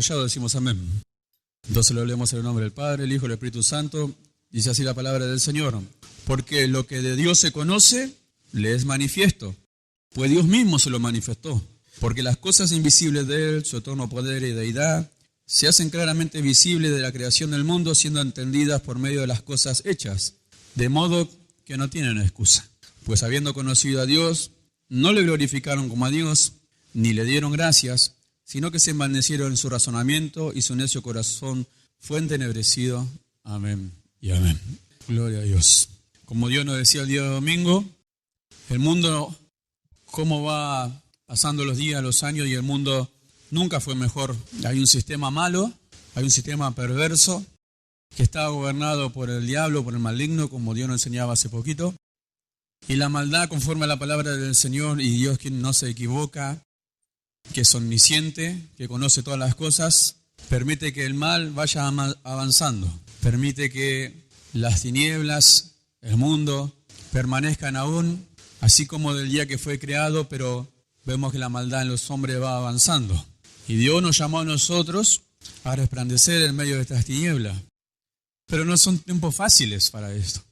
callado decimos amén. Entonces lo leemos en el nombre del Padre, el Hijo y el Espíritu Santo. Dice así la palabra del Señor. Porque lo que de Dios se conoce, le es manifiesto, pues Dios mismo se lo manifestó. Porque las cosas invisibles de Él, su eterno poder y deidad, se hacen claramente visibles de la creación del mundo, siendo entendidas por medio de las cosas hechas, de modo que no tienen excusa. Pues habiendo conocido a Dios, no le glorificaron como a Dios, ni le dieron gracias, sino que se envanecieron en su razonamiento y su necio corazón fue entenebrecido. Amén y amén. Gloria a Dios. Como Dios nos decía el día de domingo, el mundo, cómo va pasando los días, los años, y el mundo nunca fue mejor. Hay un sistema malo, hay un sistema perverso que está gobernado por el diablo, por el maligno, como Dios nos enseñaba hace poquito. Y la maldad, conforme a la palabra del Señor, y Dios quien no se equivoca, que es omnisciente, que conoce todas las cosas, permite que el mal vaya avanzando. Permite que las tinieblas, el mundo, permanezcan aún, así como del día que fue creado, pero vemos que la maldad en los hombres va avanzando. Y Dios nos llamó a nosotros a resplandecer en medio de estas tinieblas. Pero no son tiempos fáciles para esto.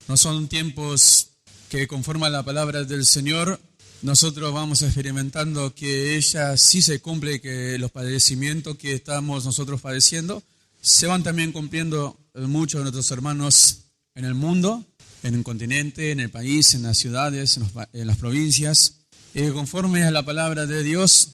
No son tiempos que, conforme a la palabra del Señor, nosotros vamos experimentando que ella sí se cumple, que los padecimientos que estamos nosotros padeciendo se van también cumpliendo muchos de nuestros hermanos en el mundo, en el continente, en el país, en las ciudades, en las provincias. Y conforme a la palabra de Dios,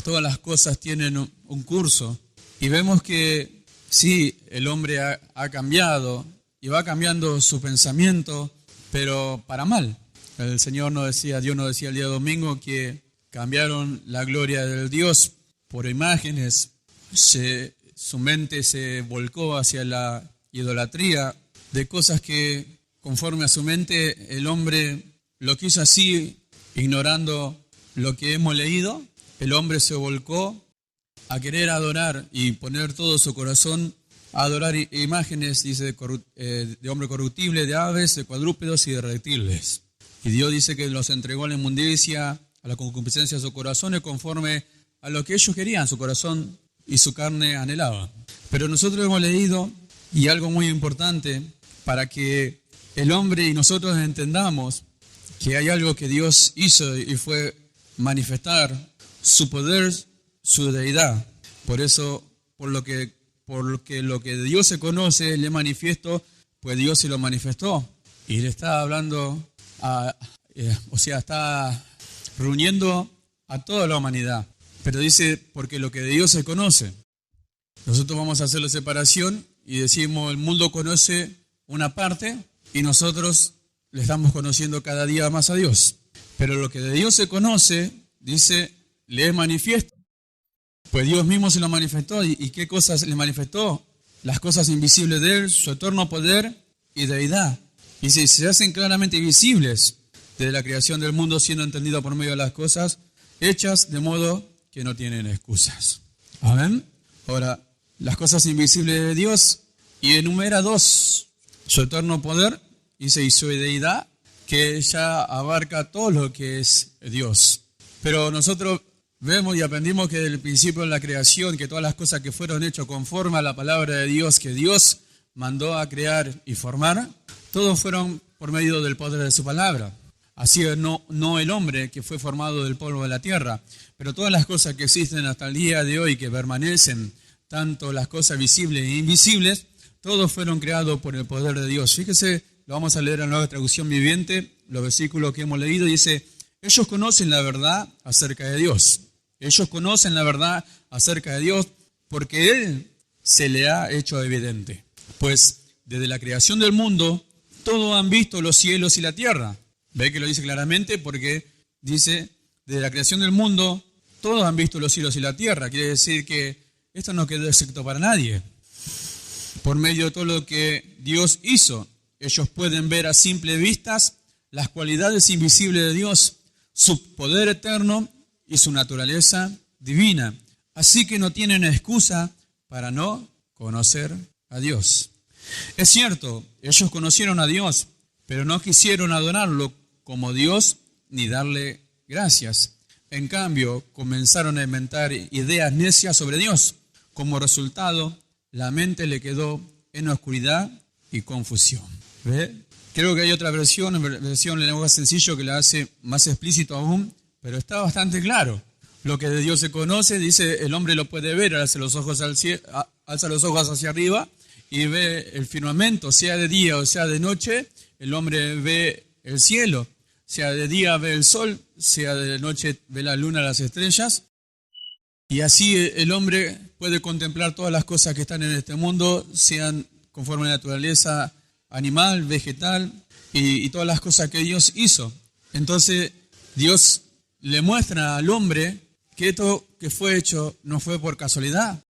todas las cosas tienen un curso. Y vemos que sí, el hombre ha cambiado y va cambiando su pensamiento, pero para mal. El Señor nos decía, Dios nos decía el día domingo que cambiaron la gloria del Dios por imágenes. Su mente se volcó hacia la idolatría de cosas que, conforme a su mente, el hombre lo quiso así, ignorando lo que hemos leído. El hombre se volcó a querer adorar y poner todo su corazón a adorar imágenes, dice, de hombre corruptible, de aves, de cuadrúpedos y de reptiles. Y Dios dice que los entregó a la inmundicia, a la concupiscencia de sus corazones, conforme a lo que ellos querían, su corazón y su carne anhelaba. Pero nosotros hemos leído, y algo muy importante, para que el hombre y nosotros entendamos que hay algo que Dios hizo y fue manifestar su poder, su deidad. Por eso, por lo que lo que de Dios se conoce, le manifiesto, pues Dios se lo manifestó. Y le está hablando, está reuniendo a toda la humanidad. Pero dice, porque lo que de Dios se conoce. Nosotros vamos a hacer la separación y decimos, el mundo conoce una parte y nosotros le estamos conociendo cada día más a Dios. Pero lo que de Dios se conoce, dice, le es manifiesto. Pues Dios mismo se lo manifestó. ¿Y qué cosas le manifestó? Las cosas invisibles de Él, su eterno poder y deidad. Y se hacen claramente visibles desde la creación del mundo, siendo entendido por medio de las cosas hechas, de modo que no tienen excusas. Amén. Ahora, las cosas invisibles de Dios, y enumera dos: su eterno poder, y su deidad, que ya abarca todo lo que es Dios. Pero nosotros vemos y aprendimos que desde el principio de la creación, que todas las cosas que fueron hechas conforme a la palabra de Dios, que Dios mandó a crear y formar, todos fueron por medio del poder de su palabra. Así no el hombre que fue formado del polvo de la tierra, pero todas las cosas que existen hasta el día de hoy, que permanecen, tanto las cosas visibles e invisibles, todos fueron creados por el poder de Dios. Fíjese, lo vamos a leer en la Nueva Traducción Viviente, los versículos que hemos leído, dice: ellos conocen la verdad acerca de Dios. Ellos conocen la verdad acerca de Dios porque Él se le ha hecho evidente. Pues desde la creación del mundo, todos han visto los cielos y la tierra. Ve que lo dice claramente porque dice, desde la creación del mundo, todos han visto los cielos y la tierra. Quiere decir que esto no quedó excepto para nadie. Por medio de todo lo que Dios hizo, ellos pueden ver a simple vistas las cualidades invisibles de Dios, su poder eterno y su naturaleza divina. Así que no tienen excusa para no conocer a Dios. Es cierto, ellos conocieron a Dios, pero no quisieron adorarlo como Dios ni darle gracias. en cambio, comenzaron a inventar ideas necias sobre Dios. Como resultado, la mente le quedó en oscuridad y confusión. ¿Ve? Creo que hay otra versión en lenguaje sencillo que la hace más explícito aún, pero está bastante claro. Lo que de Dios se conoce, dice, el hombre lo puede ver, alza los ojos hacia arriba y ve el firmamento, sea de día o sea de noche, el hombre ve el cielo, sea de día ve el sol, sea de noche ve la luna, las estrellas, y así el hombre puede contemplar todas las cosas que están en este mundo, sean conforme a la naturaleza animal, vegetal y todas las cosas que Dios hizo. Entonces Dios le muestra al hombre que esto que fue hecho no fue por casualidad.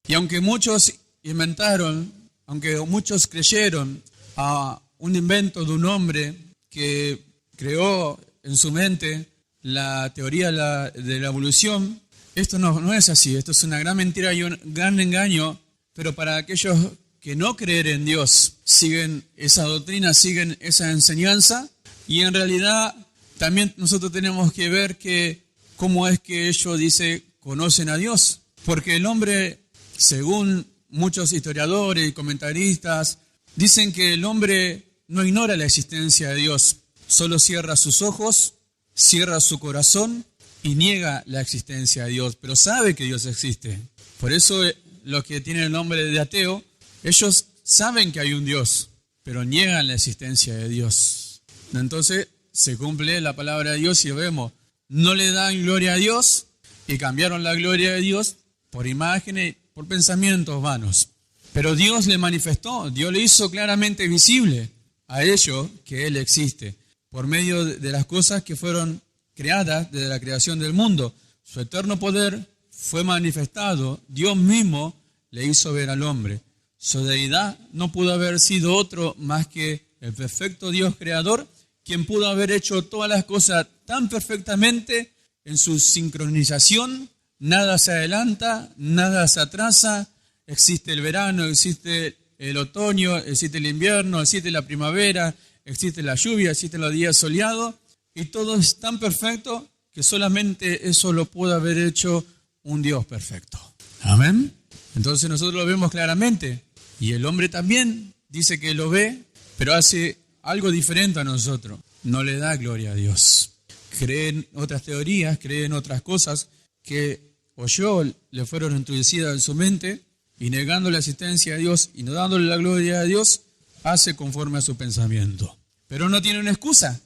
Y aunque muchos inventaron, aunque muchos creyeron a un invento de un hombre que creó en su mente la teoría de la evolución, esto no es así. Esto es una gran mentira y un gran engaño, pero para aquellos que no creen en Dios, siguen esa doctrina, siguen esa enseñanza, y en realidad también nosotros tenemos que ver que cómo es que ellos, dice, conocen a Dios. Porque el hombre, según muchos historiadores y comentaristas, dicen que el hombre no ignora la existencia de Dios, solo cierra sus ojos, cierra su corazón y niega la existencia de Dios, pero sabe que Dios existe. Por eso los que tienen el nombre de ateo, ellos saben que hay un Dios, pero niegan la existencia de Dios. Entonces se cumple la palabra de Dios y vemos, no le dan gloria a Dios y cambiaron la gloria de Dios por imágenes, por pensamientos vanos. Pero Dios le manifestó, Dios le hizo claramente visible a ellos que Él existe, por medio de las cosas que fueron creadas desde la creación del mundo. Su eterno poder fue manifestado, Dios mismo le hizo ver al hombre. Su deidad no pudo haber sido otro más que el perfecto Dios creador, quien pudo haber hecho todas las cosas tan perfectamente en su sincronización. Nada se adelanta, nada se atrasa. Existe el verano, existe el otoño, existe el invierno, existe la primavera, existe la lluvia, existen los días soleados. Y todo es tan perfecto que solamente eso lo pudo haber hecho un Dios perfecto. Amén. Entonces nosotros lo vemos claramente. Y el hombre también dice que lo ve, pero hace algo diferente a nosotros. No le da gloria a Dios. Cree en otras teorías, cree en otras cosas que oyó, le fueron introducidas en su mente, y negando la existencia de Dios y no dándole la gloria a Dios, hace conforme a su pensamiento. Pero no tienen excusa.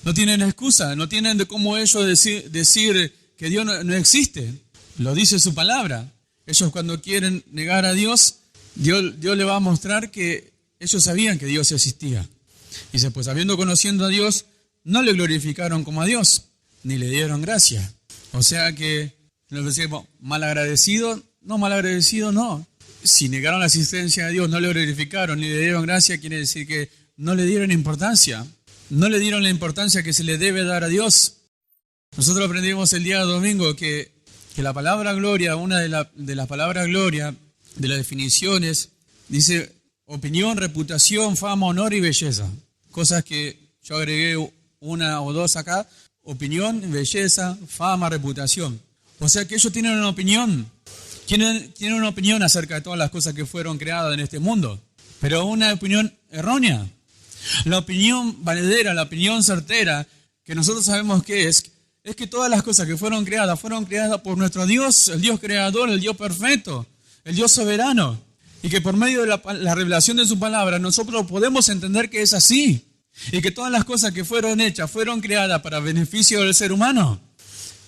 No tienen excusa. No tienen de cómo ellos decir que Dios no existe. Lo dice su palabra. Ellos cuando quieren negar a Dios, Dios le va a mostrar que ellos sabían que Dios existía. Dice, pues habiendo conociendo a Dios, no le glorificaron como a Dios, ni le dieron gracia. O sea que, nos decimos, malagradecido no. Si negaron la existencia de Dios, no le glorificaron, ni le dieron gracia, quiere decir que no le dieron importancia. No le dieron la importancia que se le debe dar a Dios. Nosotros aprendimos el día domingo que la palabra gloria, una de las palabras gloria, de las definiciones, dice opinión, reputación, fama, honor y belleza. Cosas que yo agregué una o dos acá. Opinión, belleza, fama, reputación. O sea que ellos tienen una opinión. Tienen una opinión acerca de todas las cosas que fueron creadas en este mundo. Pero una opinión errónea. La opinión valedera, la opinión certera, que nosotros sabemos que es que todas las cosas que fueron creadas por nuestro Dios, el Dios creador, el Dios perfecto, el Dios soberano. Y que por medio de la revelación de su palabra nosotros podemos entender que es así. Y que todas las cosas que fueron hechas fueron creadas para beneficio del ser humano.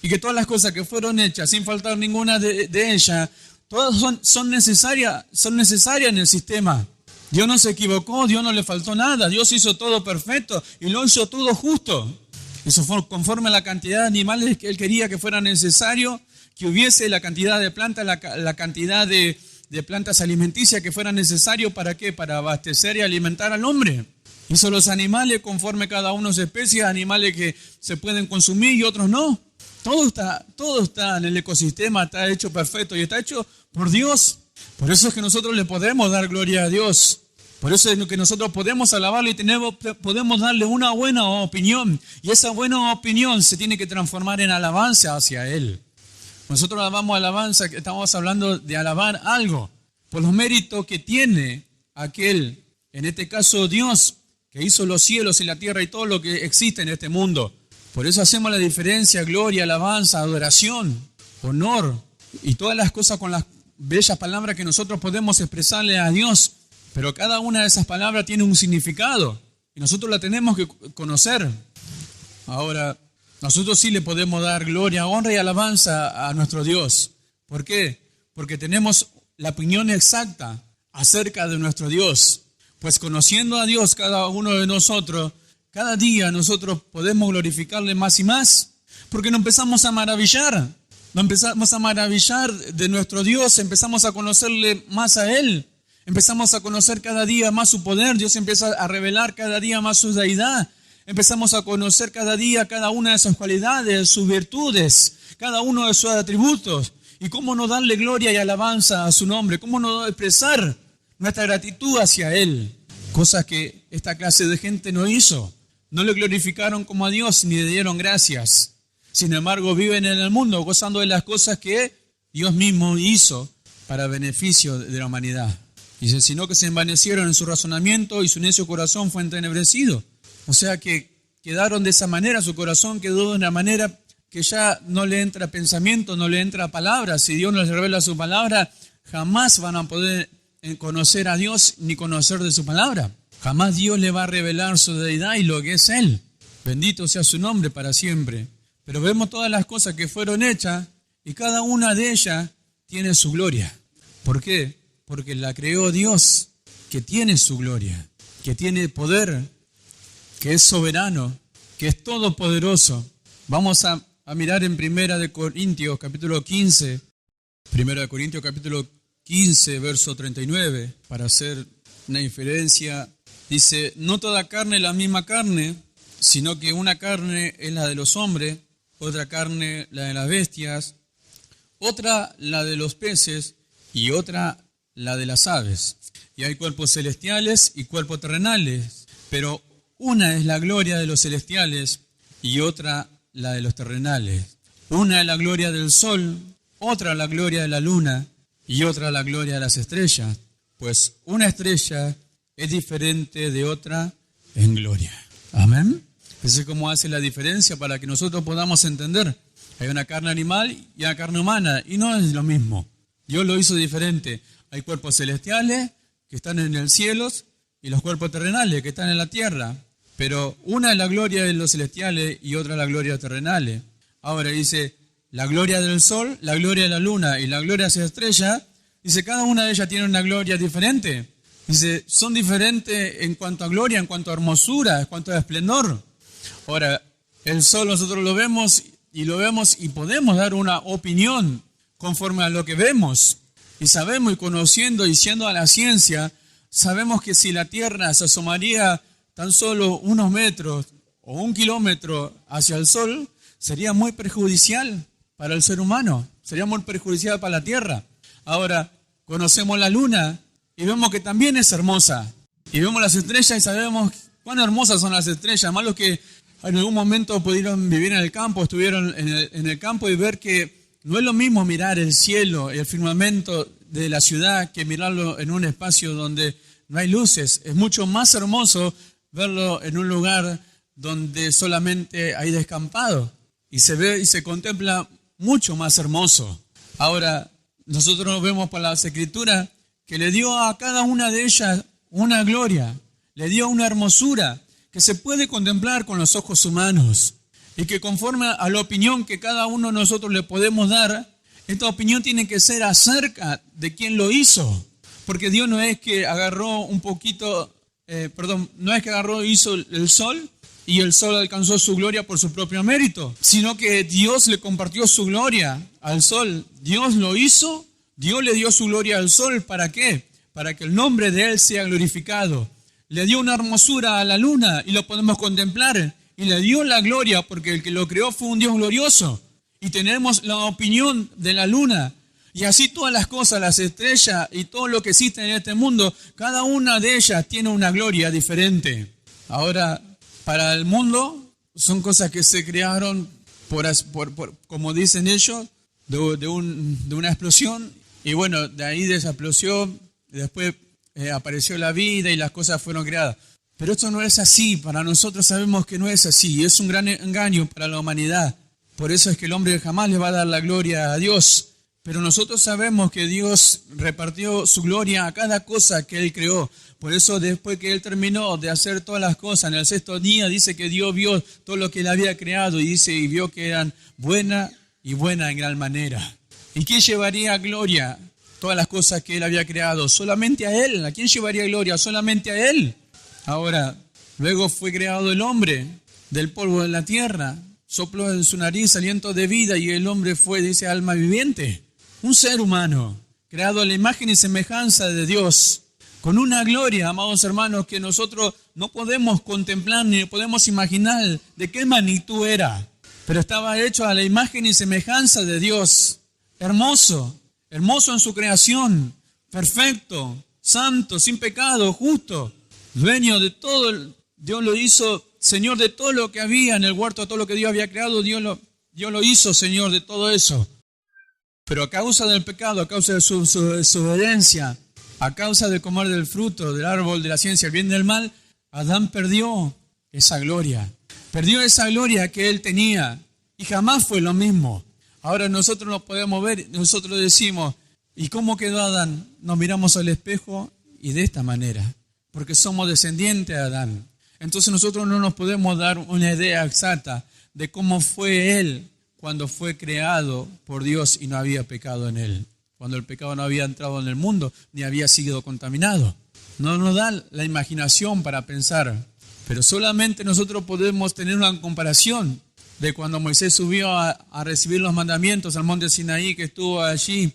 Y que todas las cosas que fueron hechas, sin faltar ninguna de ellas, todas son necesarias en el sistema. Dios no se equivocó, Dios no le faltó nada, Dios hizo todo perfecto y lo hizo todo justo. Eso fue conforme a la cantidad de animales que Él quería que fuera necesario, que hubiese la cantidad de plantas, la cantidad de plantas alimenticias que fuera necesario. ¿Para qué? Para abastecer y alimentar al hombre. Hizo los animales conforme cada uno su especie, animales que se pueden consumir y otros no. Todo está en el ecosistema, está hecho perfecto y está hecho por Dios. Por eso es que nosotros le podemos dar gloria a Dios. Por eso es lo que nosotros podemos alabarle y podemos darle una buena opinión. Y esa buena opinión se tiene que transformar en alabanza hacia Él. Nosotros alabamos alabanza, estamos hablando de alabar algo por los méritos que tiene aquel, en este caso Dios, que hizo los cielos y la tierra y todo lo que existe en este mundo. Por eso hacemos la diferencia: gloria, alabanza, adoración, honor y todas las cosas con las bellas palabras que nosotros podemos expresarle a Dios. Pero cada una de esas palabras tiene un significado y nosotros la tenemos que conocer. Ahora, nosotros sí le podemos dar gloria, honra y alabanza a nuestro Dios. ¿Por qué? Porque tenemos la opinión exacta acerca de nuestro Dios. Pues conociendo a Dios, cada uno de nosotros, cada día nosotros podemos glorificarle más y más, porque nos empezamos a maravillar. Nos empezamos a maravillar de nuestro Dios, empezamos a conocerle más a Él. Empezamos a conocer cada día más su poder. Dios empieza a revelar cada día más su deidad. Empezamos a conocer cada día cada una de sus cualidades, sus virtudes, cada uno de sus atributos. Y cómo no darle gloria y alabanza a su nombre. Cómo no expresar nuestra gratitud hacia Él. Cosas que esta clase de gente no hizo. No le glorificaron como a Dios ni le dieron gracias. Sin embargo, viven en el mundo gozando de las cosas que Dios mismo hizo para beneficio de la humanidad. Dice, sino que se envanecieron en su razonamiento y su necio corazón fue entenebrecido. O sea que quedaron de esa manera, su corazón quedó de una manera que ya no le entra pensamiento, no le entra palabra. Si Dios no les revela su palabra, jamás van a poder conocer a Dios ni conocer de su palabra. Jamás Dios le va a revelar su deidad y lo que es Él. Bendito sea su nombre para siempre. Pero vemos todas las cosas que fueron hechas y cada una de ellas tiene su gloria. ¿Por qué? Porque la creó Dios, que tiene su gloria, que tiene poder, que es soberano, que es todopoderoso. Vamos a mirar en 1 Corintios capítulo 15, 1 Corintios capítulo 15, verso 39, para hacer una diferencia. Dice, no toda carne es la misma carne, sino que una carne es la de los hombres, otra carne la de las bestias, otra la de los peces y otra la de las aves. Y hay cuerpos celestiales y cuerpos terrenales, pero una es la gloria de los celestiales y otra la de los terrenales. Una es la gloria del sol, otra la gloria de la luna y otra la gloria de las estrellas. Pues una estrella es diferente de otra en gloria. Amén. Esa es como hace la diferencia para que nosotros podamos entender. Hay una carne animal y una carne humana y no es lo mismo. Dios lo hizo diferente. Hay cuerpos celestiales que están en el cielo y los cuerpos terrenales que están en la tierra. Pero una es la gloria de los celestiales y otra la gloria terrenales. Ahora dice, la gloria del sol, la gloria de la luna y la gloria de las estrellas. Dice, cada una de ellas tiene una gloria diferente. Dice, son diferentes en cuanto a gloria, en cuanto a hermosura, en cuanto a esplendor. Ahora, el sol nosotros lo vemos y podemos dar una opinión conforme a lo que vemos. Y sabemos y conociendo y siendo a la ciencia, sabemos que si la tierra se asomaría tan solo unos metros o 1 kilómetro hacia el sol, sería muy perjudicial para el ser humano, sería muy perjudicial para la tierra. Ahora, conocemos la luna y vemos que también es hermosa. Y vemos las estrellas y sabemos cuán hermosas son las estrellas. Más los que en algún momento pudieron vivir en el campo, estuvieron en el campo y ver que no es lo mismo mirar el cielo y el firmamento de la ciudad que mirarlo en un espacio donde no hay luces. Es mucho más hermoso verlo en un lugar donde solamente hay descampado y se ve y se contempla mucho más hermoso. Ahora, nosotros vemos por las Escrituras que le dio a cada una de ellas una gloria, le dio una hermosura que se puede contemplar con los ojos humanos y que conforme a la opinión que cada uno de nosotros le podemos dar, esta opinión tiene que ser acerca de quién lo hizo. Porque Dios no es que agarró hizo el sol y el sol alcanzó su gloria por su propio mérito, sino que Dios le compartió su gloria al sol. Dios lo hizo, Dios le dio su gloria al sol. ¿Para qué? Para que el nombre de Él sea glorificado. Le dio una hermosura a la luna y lo podemos contemplar. Y le dio la gloria porque el que lo creó fue un Dios glorioso. Y tenemos la opinión de la luna. Y así todas las cosas, las estrellas y todo lo que existe en este mundo, cada una de ellas tiene una gloria diferente. Ahora, para el mundo son cosas que se crearon como dicen ellos, de una explosión. Y bueno, de ahí de esa explosión, después apareció la vida y las cosas fueron creadas. Pero esto no es así. Para nosotros sabemos que no es así. Es un gran engaño para la humanidad. Por eso es que el hombre jamás le va a dar la gloria a Dios. Pero nosotros sabemos que Dios repartió su gloria a cada cosa que Él creó. Por eso después que Él terminó de hacer todas las cosas, en el sexto día dice que Dios vio todo lo que Él había creado y vio que eran buenas en gran manera. ¿Y quién llevaría gloria? Todas las cosas que Él había creado, solamente a Él. ¿A quién llevaría gloria? Solamente a Él. Ahora, luego fue creado el hombre del polvo de la tierra. Sopló en su nariz aliento de vida y el hombre fue, dice, alma viviente. Un ser humano, creado a la imagen y semejanza de Dios, con una gloria, amados hermanos, que nosotros no podemos contemplar ni podemos imaginar de qué magnitud era. Pero estaba hecho a la imagen y semejanza de Dios. Hermoso en su creación, perfecto, santo, sin pecado, justo, dueño de todo. Dios lo hizo Señor de todo lo que había en el huerto, todo lo que Dios había creado, Dios lo hizo Señor de todo eso. Pero a causa del pecado, a causa de su desobediencia, a causa de comer del fruto, del árbol de la ciencia, el bien y el mal, Adán perdió esa gloria. Perdió esa gloria que él tenía y jamás fue lo mismo. Ahora nosotros nos podemos ver, nosotros decimos, ¿y cómo quedó Adán? Nos miramos al espejo y de esta manera, porque somos descendientes de Adán. Entonces nosotros no nos podemos dar una idea exacta de cómo fue él cuando fue creado por Dios y no había pecado en él. Cuando el pecado no había entrado en el mundo ni había sido contaminado. No nos da la imaginación para pensar. Pero solamente nosotros podemos tener una comparación de cuando Moisés subió a recibir los mandamientos al monte Sinaí, que estuvo allí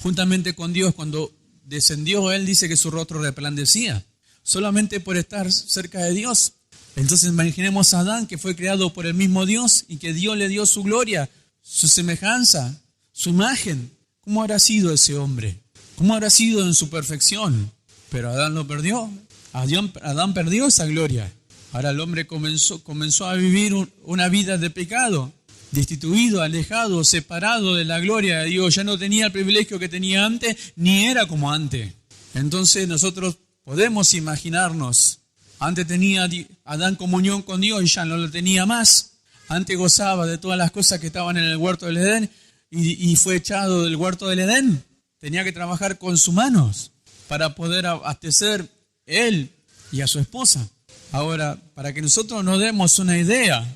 juntamente con Dios. Cuando descendió, él dice que su rostro resplandecía, solamente por estar cerca de Dios. Entonces imaginemos a Adán, que fue creado por el mismo Dios y que Dios le dio su gloria, su semejanza, su imagen. ¿Cómo habrá sido ese hombre? ¿Cómo habrá sido en su perfección? Pero Adán lo perdió. Adán perdió esa gloria. Ahora el hombre comenzó a vivir una vida de pecado, destituido, alejado, separado de la gloria de Dios. Ya no tenía el privilegio que tenía antes, ni era como antes. Entonces nosotros podemos imaginarnos. Antes tenía Adán comunión con Dios y ya no lo tenía más. Antes gozaba de todas las cosas que estaban en el huerto del Edén y fue echado del huerto del Edén. Tenía que trabajar con sus manos para poder abastecer él y a su esposa. Ahora, para que nosotros nos demos una idea,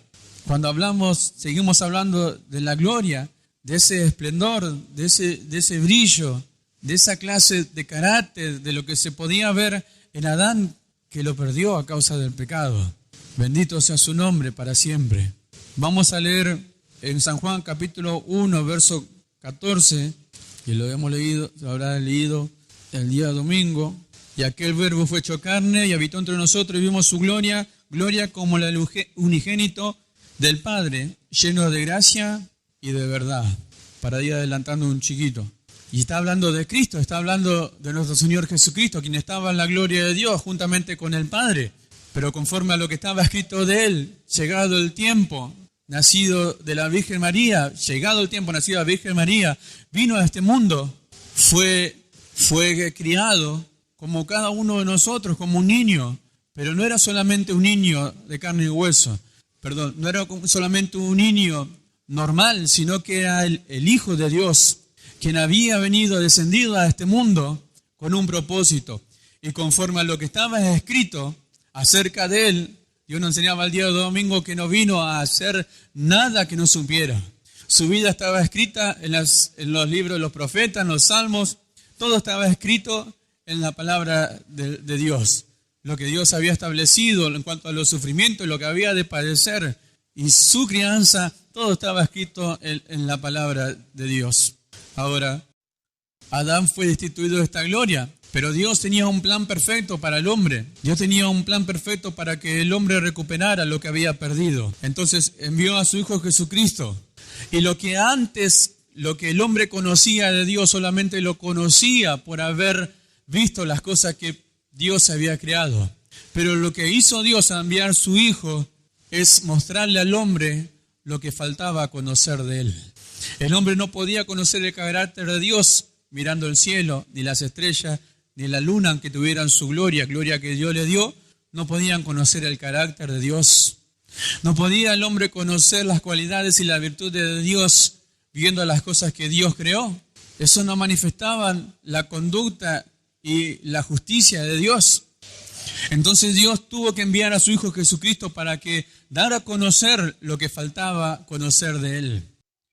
cuando seguimos hablando de la gloria, de ese esplendor, de ese brillo, de esa clase de carácter, de lo que se podía ver en Adán, que lo perdió a causa del pecado. Bendito sea su nombre para siempre. Vamos a leer en San Juan capítulo 1, verso 14, que lo hemos leído, se habrá leído el día domingo. Y aquel verbo fue hecho carne y habitó entre nosotros y vimos su gloria, gloria como la del unigénito del Padre, lleno de gracia y de verdad. Para ir adelantando un chiquito. Y está hablando de Cristo, está hablando de nuestro Señor Jesucristo, quien estaba en la gloria de Dios juntamente con el Padre. Pero conforme a lo que estaba escrito de Él, llegado el tiempo, nacido de la Virgen María, llegado el tiempo, nacido de la Virgen María, vino a este mundo, fue criado como cada uno de nosotros, como un niño. Pero no era solamente un niño de carne y hueso, no era solamente un niño normal, sino que era el Hijo de Dios, quien había descendido a este mundo con un propósito. Y conforme a lo que estaba escrito acerca de él, Dios nos enseñaba el día de domingo que no vino a hacer nada que no supiera. Su vida estaba escrita en los libros de los profetas, en los salmos, todo estaba escrito en la palabra de Dios. Lo que Dios había establecido en cuanto a los sufrimientos, lo que había de padecer y su crianza, todo estaba escrito en la palabra de Dios. Ahora, Adán fue destituido de esta gloria, pero Dios tenía un plan perfecto para el hombre. Dios tenía un plan perfecto para que el hombre recuperara lo que había perdido. Entonces envió a su Hijo Jesucristo. Y lo que antes lo que el hombre conocía de Dios solamente lo conocía por haber visto las cosas que Dios había creado. Pero lo que hizo Dios al enviar a su Hijo es mostrarle al hombre lo que faltaba conocer de Él. El hombre no podía conocer el carácter de Dios mirando el cielo, ni las estrellas, ni la luna, aunque tuvieran su gloria que Dios le dio, no podían conocer el carácter de Dios. No podía el hombre conocer las cualidades y las virtudes de Dios viendo las cosas que Dios creó. Eso no manifestaban la conducta y la justicia de Dios. Entonces Dios tuvo que enviar a su Hijo Jesucristo para que dara a conocer lo que faltaba conocer de Él.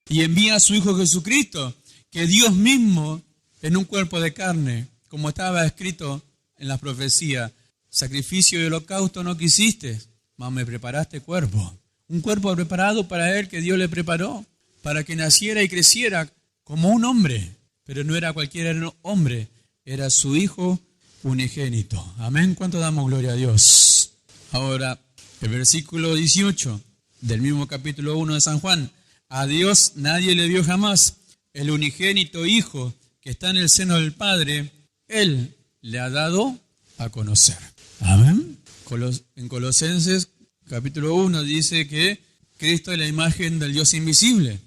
Y envía a su Hijo Jesucristo, que Dios mismo, en un cuerpo de carne, como estaba escrito en la profecía, sacrificio y holocausto no quisiste, mas me preparaste cuerpo. Un cuerpo preparado para Él que Dios le preparó, para que naciera y creciera como un hombre. Pero no era cualquier hombre, era su Hijo unigénito. Amén. ¿Cuánto damos gloria a Dios? Ahora, el versículo 18 del mismo capítulo 1 de San Juan. A Dios nadie le vio jamás. El unigénito Hijo que está en el seno del Padre, Él le ha dado a conocer. Amén. En Colosenses capítulo 1 dice que Cristo es la imagen del Dios invisible.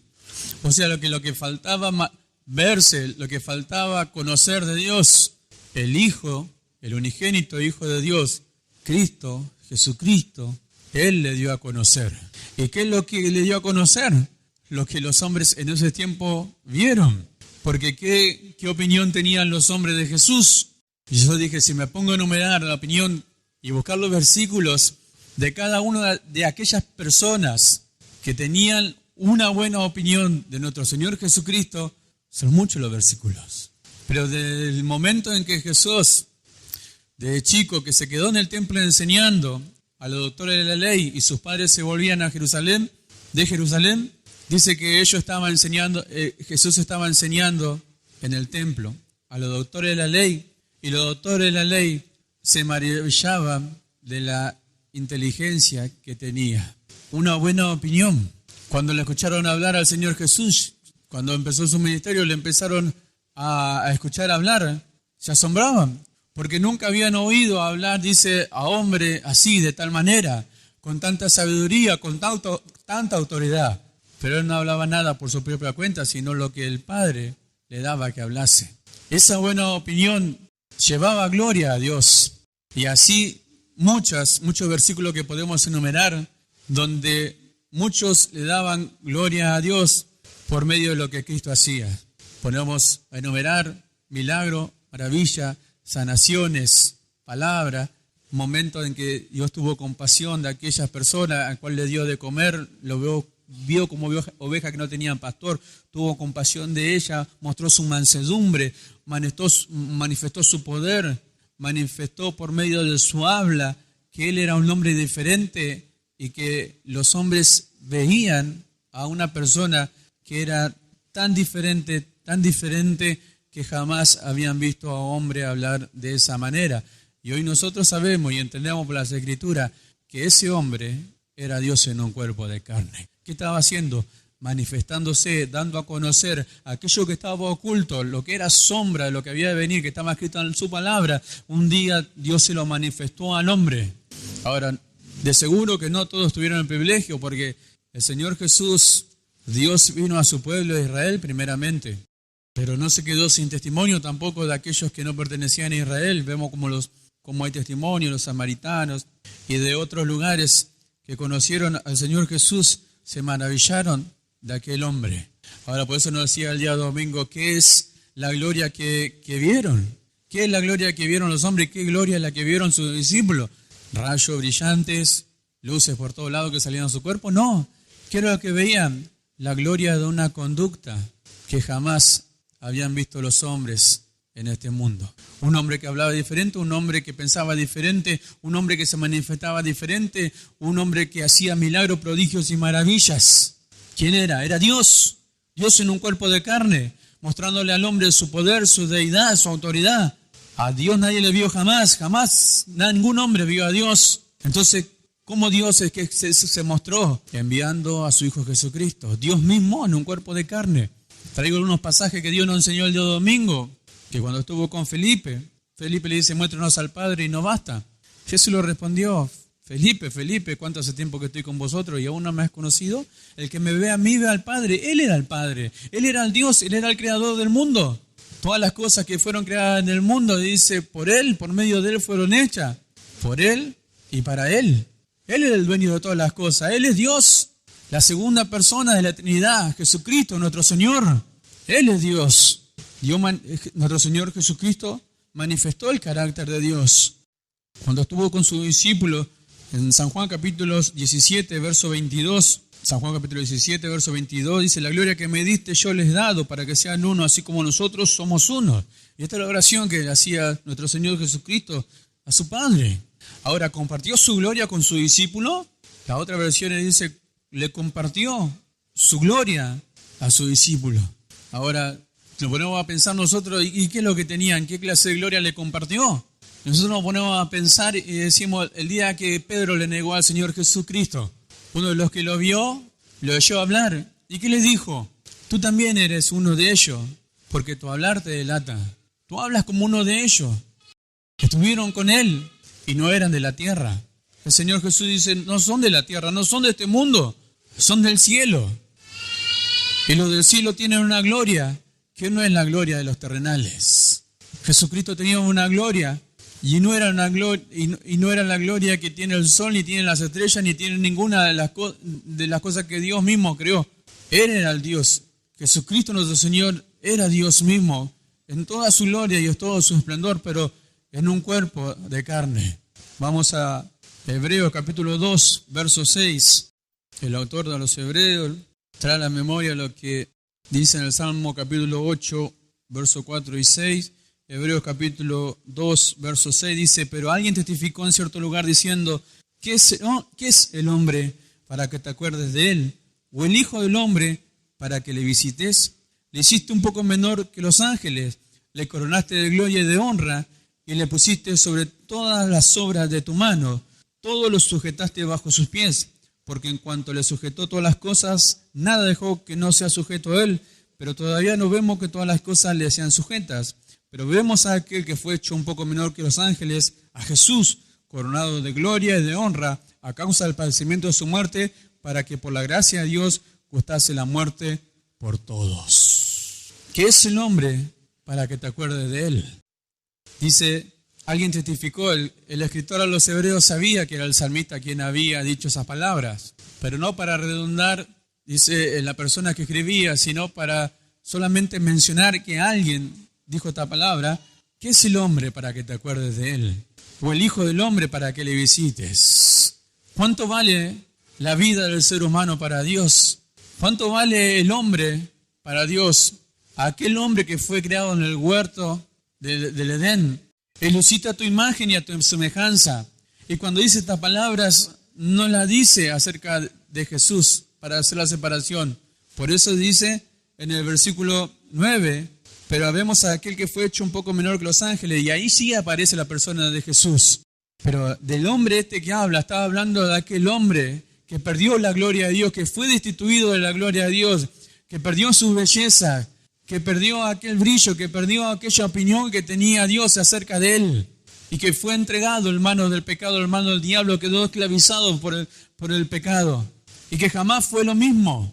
O sea, lo que faltaba verse, lo que faltaba conocer de Dios, el Hijo, el unigénito Hijo de Dios, Cristo, Jesucristo, Él le dio a conocer. ¿Y qué es lo que le dio a conocer? Lo que los hombres en ese tiempo vieron. Porque ¿qué opinión tenían los hombres de Jesús? Y yo dije, si me pongo a enumerar la opinión y buscar los versículos de cada una de aquellas personas que tenían una buena opinión de nuestro Señor Jesucristo, son muchos los versículos. Pero desde el momento en que Jesús, de chico, que se quedó en el templo enseñando a los doctores de la ley y sus padres se volvían a Jerusalén, dice que ellos estaban enseñando, Jesús estaba enseñando en el templo a los doctores de la ley, y los doctores de la ley se maravillaban de la inteligencia que tenía. Una buena opinión. Cuando le escucharon hablar al Señor Jesús, cuando empezó su ministerio, le empezaron a escuchar hablar, se asombraban, porque nunca habían oído hablar, dice, a hombre así, de tal manera, con tanta sabiduría, con tanta autoridad. Pero él no hablaba nada por su propia cuenta, sino lo que el Padre le daba que hablase. Esa buena opinión llevaba gloria a Dios. Y así muchos versículos que podemos enumerar, donde muchos le daban gloria a Dios por medio de lo que Cristo hacía. Ponemos a enumerar milagro, maravilla, sanaciones, palabra, momentos en que Dios tuvo compasión de aquellas personas a cual le dio de comer, vio como ovejas que no tenían pastor, tuvo compasión de ella, mostró su mansedumbre, manifestó su poder, manifestó por medio de su habla que él era un hombre diferente y que los hombres veían a una persona que era tan diferente que jamás habían visto a un hombre hablar de esa manera. Y hoy nosotros sabemos y entendemos por las Escrituras que ese hombre era Dios en un cuerpo de carne. ¿Qué estaba haciendo? Manifestándose, dando a conocer aquello que estaba oculto, lo que era sombra de lo que había de venir, que estaba escrito en su palabra. Un día Dios se lo manifestó al hombre. Ahora, de seguro que no todos tuvieron el privilegio, porque el Señor Jesús, Dios vino a su pueblo de Israel primeramente, pero no se quedó sin testimonio tampoco de aquellos que no pertenecían a Israel. Vemos como hay testimonio, los samaritanos y de otros lugares que conocieron al Señor Jesús, se maravillaron de aquel hombre. Ahora, por eso nos decía el día domingo, ¿qué es la gloria que vieron? ¿Qué es la gloria que vieron los hombres? ¿Qué gloria es la que vieron sus discípulos? ¿Rayos brillantes, luces por todos lados que salían de su cuerpo? No. ¿Qué era lo que veían? La gloria de una conducta que jamás habían visto los hombres en este mundo. Un hombre que hablaba diferente, un hombre que pensaba diferente, un hombre que se manifestaba diferente, un hombre que hacía milagros, prodigios y maravillas. ¿Quién era? Era Dios. Dios en un cuerpo de carne, mostrándole al hombre su poder, su deidad, su autoridad. A Dios nadie le vio jamás, ningún hombre vio a Dios. Entonces, ¿cómo Dios es que se mostró? Enviando a su Hijo Jesucristo. Dios mismo en un cuerpo de carne. Traigo algunos pasajes que Dios nos enseñó el día domingo, que cuando estuvo con Felipe le dice, muéstranos al Padre y no basta. Jesús le respondió, Felipe, ¿cuánto hace tiempo que estoy con vosotros y aún no me has conocido? El que me ve a mí ve al Padre. Él era el Padre, Él era el Dios, Él era el creador del mundo. Todas las cosas que fueron creadas en el mundo, dice, por Él, por medio de Él fueron hechas. Por Él y para Él. Él es el dueño de todas las cosas. Él es Dios, la segunda persona de la Trinidad, Jesucristo, nuestro Señor. Él es Dios. Nuestro Señor Jesucristo manifestó el carácter de Dios. Cuando estuvo con sus discípulos en San Juan capítulo 17, verso 22, San Juan capítulo 17, verso 22, dice, la gloria que me diste yo les he dado para que sean uno, así como nosotros somos uno. Y esta es la oración que hacía nuestro Señor Jesucristo a su Padre. Ahora, ¿compartió su gloria con su discípulo? La otra versión dice, le compartió su gloria a su discípulo. Ahora, nos ponemos a pensar nosotros, ¿y qué es lo que tenían? ¿Qué clase de gloria le compartió? Nosotros nos ponemos a pensar y decimos, el día que Pedro le negó al Señor Jesucristo, uno de los que lo vio, lo oyó hablar. ¿Y qué le dijo? Tú también eres uno de ellos, porque tu hablar te delata. Tú hablas como uno de ellos. Estuvieron con Él y no eran de la tierra. El Señor Jesús dice, no son de la tierra, no son de este mundo, son del cielo. Y los del cielo tienen una gloria que no es la gloria de los terrenales. Jesucristo tenía una gloria y no era la gloria que tiene el sol, ni tiene las estrellas, ni tiene ninguna de las cosas que Dios mismo creó. Él era el Dios. Jesucristo nuestro Señor era Dios mismo en toda su gloria y en todo su esplendor, pero en un cuerpo de carne. Vamos a Hebreos capítulo 2, verso 6. El autor de los Hebreos trae a la memoria lo que dice en el Salmo capítulo 8, verso 4 y 6. Hebreos capítulo 2, verso 6 dice, pero alguien testificó en cierto lugar diciendo, ¿qué es el hombre para que te acuerdes de él? ¿O el hijo del hombre para que le visites? Le hiciste un poco menor que los ángeles, le coronaste de gloria y de honra, y le pusiste sobre todas las obras de tu mano. Todo lo sujetaste bajo sus pies, porque en cuanto le sujetó todas las cosas, nada dejó que no sea sujeto a él, pero todavía no vemos que todas las cosas le sean sujetas. Pero vemos a aquel que fue hecho un poco menor que los ángeles, a Jesús, coronado de gloria y de honra, a causa del padecimiento de su muerte, para que por la gracia de Dios gustase la muerte por todos. ¿Qué es el hombre para que te acuerdes de él? Dice, alguien testificó, el escritor a los Hebreos sabía que era el salmista quien había dicho esas palabras, pero no para redundar, dice, en la persona que escribía, sino para solamente mencionar que alguien dijo esta palabra. ¿Qué es el hombre para que te acuerdes de él? ¿O el hijo del hombre para que le visites? ¿Cuánto vale la vida del ser humano para Dios? ¿Cuánto vale el hombre para Dios? Aquel hombre que fue creado en el huerto del Edén. Él lo cita a tu imagen y a tu semejanza. Y cuando dice estas palabras, no las dice acerca de Jesús para hacer la separación. Por eso dice en el versículo 9, pero vemos a aquel que fue hecho un poco menor que los ángeles, y ahí sí aparece la persona de Jesús. Pero del hombre este que habla, estaba hablando de aquel hombre que perdió la gloria de Dios, que fue destituido de la gloria de Dios, que perdió su belleza, que perdió aquel brillo, que perdió aquella opinión que tenía Dios acerca de él, y que fue entregado en manos del pecado, en manos del diablo, quedó esclavizado por el pecado, y que jamás fue lo mismo.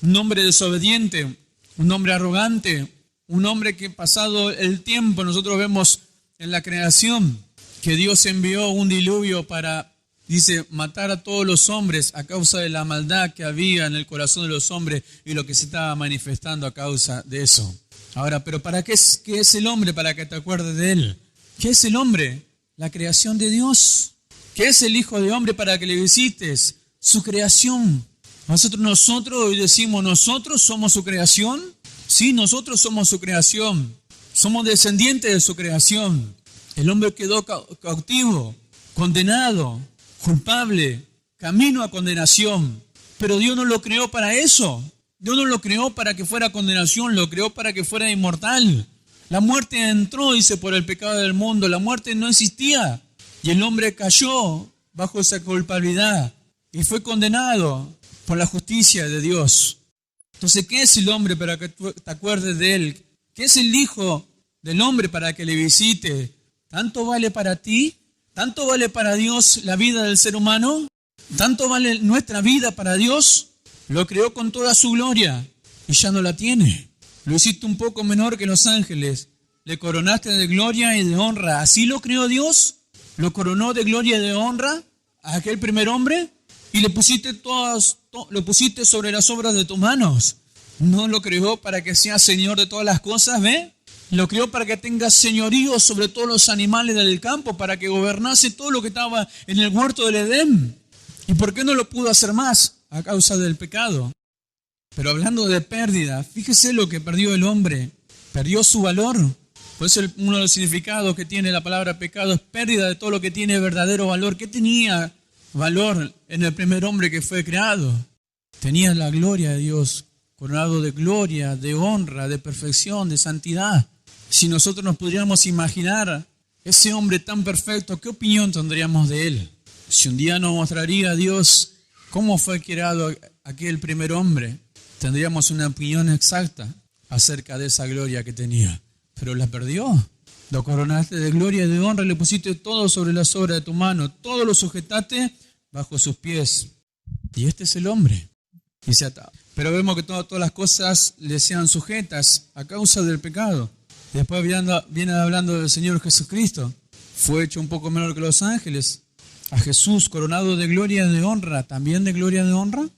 Un hombre desobediente, un hombre arrogante, un hombre que pasado el tiempo, nosotros vemos en la creación que Dios envió un diluvio para, dice, matar a todos los hombres a causa de la maldad que había en el corazón de los hombres y lo que se estaba manifestando a causa de eso. Ahora, pero ¿para qué es el hombre para que te acuerdes de él? ¿Qué es el hombre? La creación de Dios. ¿Qué es el hijo de hombre para que le visites? Su creación. Nosotros hoy decimos, ¿nosotros somos su creación? Sí, nosotros somos su creación. Somos descendientes de su creación. El hombre quedó cautivo, condenado, culpable, camino a condenación. Pero Dios no lo creó para eso. Dios no lo creó para que fuera condenación, lo creó para que fuera inmortal. La muerte entró, dice, por el pecado del mundo. La muerte no existía. Y el hombre cayó bajo esa culpabilidad y fue condenado por la justicia de Dios. Entonces, ¿qué es el hombre para que tú te acuerdes de él? ¿Qué es el hijo del hombre para que le visite? ¿Tanto vale para ti? ¿Tanto vale para Dios la vida del ser humano? ¿Tanto vale nuestra vida para Dios? Lo creó con toda su gloria y ya no la tiene. Lo hiciste un poco menor que los ángeles. Le coronaste de gloria y de honra. ¿Así lo creó Dios? ¿Lo coronó de gloria y de honra a aquel primer hombre? Y lo pusiste sobre las obras de tus manos. No lo creó para que sea Señor de todas las cosas, ¿ve? Lo creó para que tenga señorío sobre todos los animales del campo, para que gobernase todo lo que estaba en el huerto del Edén. ¿Y por qué no lo pudo hacer más? A causa del pecado. Pero hablando de pérdida, fíjese lo que perdió el hombre. Perdió su valor. Por eso uno de los significados que tiene la palabra pecado es pérdida de todo lo que tiene verdadero valor. ¿Qué tenía valor en el primer hombre que fue creado? Tenía la gloria de Dios, coronado de gloria, de honra, de perfección, de santidad. Si nosotros nos pudiéramos imaginar ese hombre tan perfecto, ¿qué opinión tendríamos de él? Si un día nos mostraría a Dios cómo fue creado aquel primer hombre, tendríamos una opinión exacta acerca de esa gloria que tenía. Pero la perdió. Lo coronaste de gloria y de honra, le pusiste todo sobre las obras de tu mano, todo lo sujetaste bajo sus pies. Y este es el hombre. Y se ataba. Pero vemos que todas las cosas le sean sujetas a causa del pecado. Después viene hablando del Señor Jesucristo. Fue hecho un poco menor que los ángeles. A Jesús coronado de gloria y de honra, también de gloria y de honra,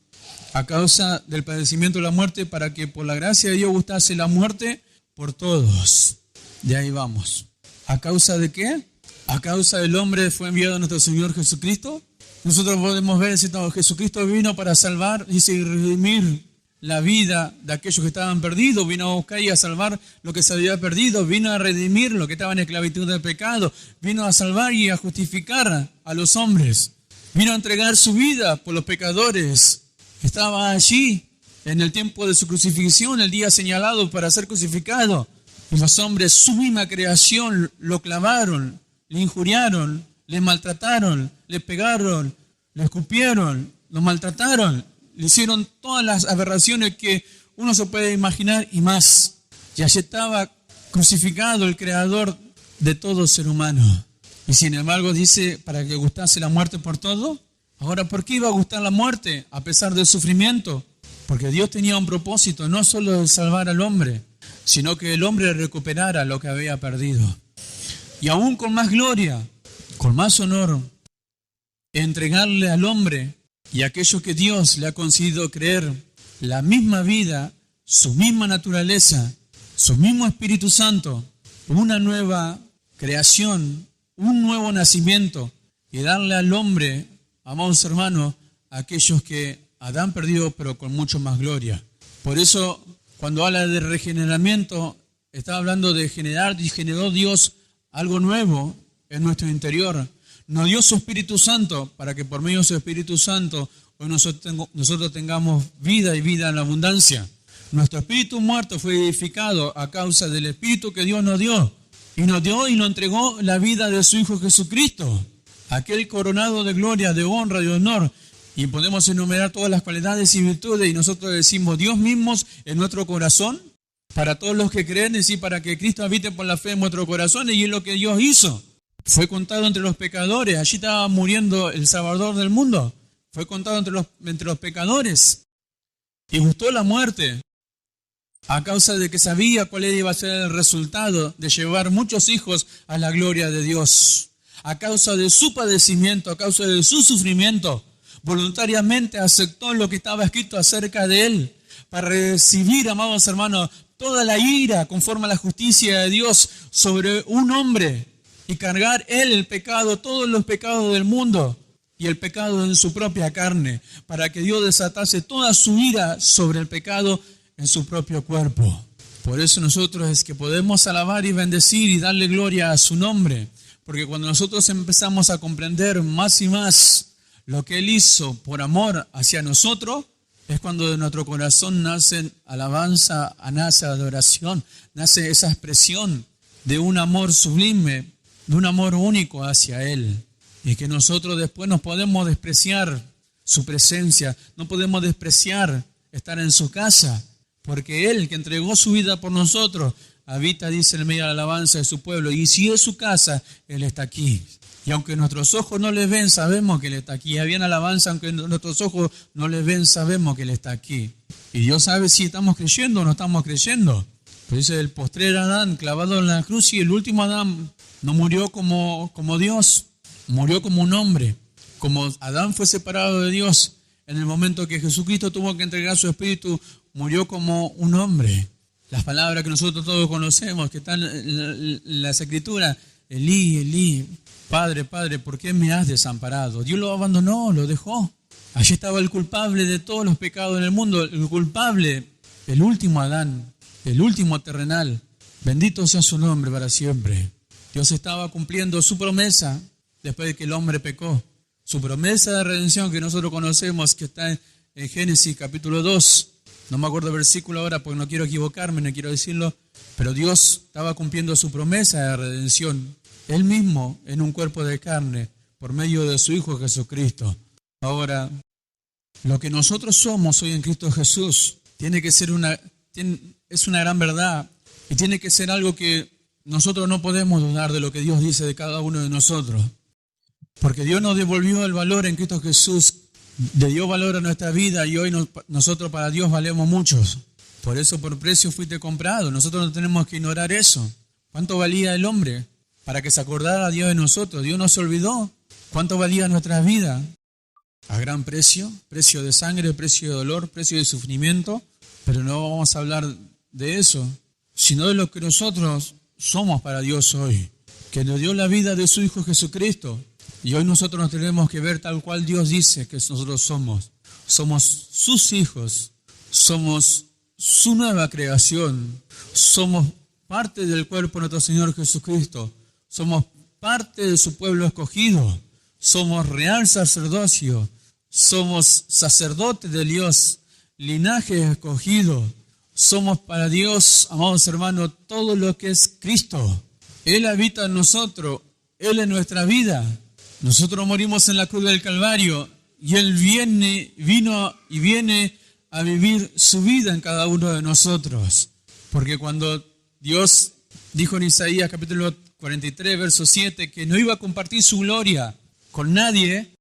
a causa del padecimiento de la muerte, para que por la gracia de Dios gustase la muerte por todos. De ahí vamos. ¿A causa de qué? A causa del hombre fue enviado nuestro Señor Jesucristo. Nosotros podemos ver si Jesucristo vino para salvar y redimir la vida de aquellos que estaban perdidos, vino a buscar y a salvar lo que se había perdido, vino a redimir lo que estaba en esclavitud del pecado, vino a salvar y a justificar a los hombres, vino a entregar su vida por los pecadores. Estaba allí en el tiempo de su crucifixión, el día señalado para ser crucificado, y los hombres, su misma creación, lo clavaron, le injuriaron, le maltrataron, le pegaron, le escupieron, lo maltrataron. Le hicieron todas las aberraciones que uno se puede imaginar y más. Y allí estaba crucificado el creador de todo ser humano. Y sin embargo dice, para que gustase la muerte por todo. Ahora, ¿por qué iba a gustar la muerte a pesar del sufrimiento? Porque Dios tenía un propósito, no solo de salvar al hombre, sino que el hombre recuperara lo que había perdido. Y aún con más gloria, con más honor, entregarle al hombre y aquello que Dios le ha concedido creer, la misma vida, su misma naturaleza, su mismo Espíritu Santo, una nueva creación, un nuevo nacimiento, y darle al hombre, amados hermanos, aquellos que Adán perdió, pero con mucho más gloria. Por eso, cuando habla de regeneramiento, está hablando de generar, y generó Dios algo nuevo en nuestro interior. Nos dio su Espíritu Santo para que por medio de su Espíritu Santo hoy nosotros tengamos vida y vida en abundancia. Nuestro espíritu muerto fue edificado a causa del Espíritu que Dios nos dio. Y nos dio y nos entregó la vida de su Hijo Jesucristo. Aquel coronado de gloria, de honra, de honor. Y podemos enumerar todas las cualidades y virtudes. Y nosotros decimos, Dios mismo en nuestro corazón. Para todos los que creen, decir, para que Cristo habite por la fe en nuestros corazones. Y es lo que Dios hizo. Fue contado entre los pecadores. Allí estaba muriendo el Salvador del mundo. Fue contado entre los pecadores. Y gustó la muerte. A causa de que sabía cuál iba a ser el resultado de llevar muchos hijos a la gloria de Dios. A causa de su padecimiento, a causa de su sufrimiento, voluntariamente aceptó lo que estaba escrito acerca de él. Para recibir, amados hermanos, toda la ira conforme a la justicia de Dios sobre un hombre. Y cargar él el pecado, todos los pecados del mundo y el pecado en su propia carne, para que Dios desatase toda su ira sobre el pecado en su propio cuerpo. Por eso nosotros es que podemos alabar y bendecir y darle gloria a su nombre, porque cuando nosotros empezamos a comprender más y más lo que Él hizo por amor hacia nosotros, es cuando de nuestro corazón nace alabanza, nace adoración, nace esa expresión de un amor sublime, de un amor único hacia Él. Y que nosotros después no podemos despreciar su presencia, no podemos despreciar estar en su casa, Porque Él, que entregó su vida por nosotros, habita, dice, en medio de la alabanza de su pueblo. Y si es su casa, Él está aquí. Y aunque nuestros ojos no le ven, sabemos que Él está aquí. Había una alabanza, aunque nuestros ojos no le ven, sabemos que Él está aquí. Y Dios sabe si estamos creyendo o no estamos creyendo. Pero dice, el postrer Adán clavado en la cruz, y el último Adán no murió como Dios, murió como un hombre. Como Adán fue separado de Dios, en el momento que Jesucristo tuvo que entregar su espíritu, murió como un hombre. Las palabras que nosotros todos conocemos, que están en las Escrituras, Elí, Elí, Padre, Padre, ¿por qué me has desamparado? Dios lo abandonó, lo dejó. Allí estaba el culpable de todos los pecados en el mundo, el culpable, el último Adán, el último terrenal. Bendito sea su nombre para siempre. Dios estaba cumpliendo su promesa después de que el hombre pecó. Su promesa de redención que nosotros conocemos, que está en Génesis capítulo 2. No me acuerdo el versículo ahora porque no quiero equivocarme, no quiero decirlo. Pero Dios estaba cumpliendo su promesa de redención. Él mismo en un cuerpo de carne por medio de su Hijo Jesucristo. Ahora, lo que nosotros somos hoy en Cristo Jesús tiene que ser es una gran verdad y tiene que ser algo que nosotros no podemos dudar de lo que Dios dice de cada uno de nosotros. Porque Dios nos devolvió el valor en Cristo Jesús, le dio valor a nuestra vida y hoy nosotros para Dios valemos muchos. Por eso por precio fuiste comprado. Nosotros no tenemos que ignorar eso. ¿Cuánto valía el hombre? Para que se acordara Dios de nosotros. Dios nos olvidó. ¿Cuánto valía nuestra vida? A gran precio, precio de sangre, precio de dolor, precio de sufrimiento. Pero no vamos a hablar de eso, sino de lo que nosotros somos para Dios hoy. Que nos dio la vida de su Hijo Jesucristo. Y hoy nosotros nos tenemos que ver tal cual Dios dice que nosotros somos. Somos sus hijos, somos su nueva creación, somos parte del cuerpo de nuestro Señor Jesucristo, somos parte de su pueblo escogido, somos real sacerdocio, somos sacerdotes de Dios, linaje escogido, somos para Dios, amados hermanos, todo lo que es Cristo. Él habita en nosotros, Él en nuestra vida. Nosotros morimos en la cruz del Calvario y Él vino y viene a vivir su vida en cada uno de nosotros. Porque cuando Dios dijo en Isaías capítulo 43, verso 7, que no iba a compartir su gloria con nadie,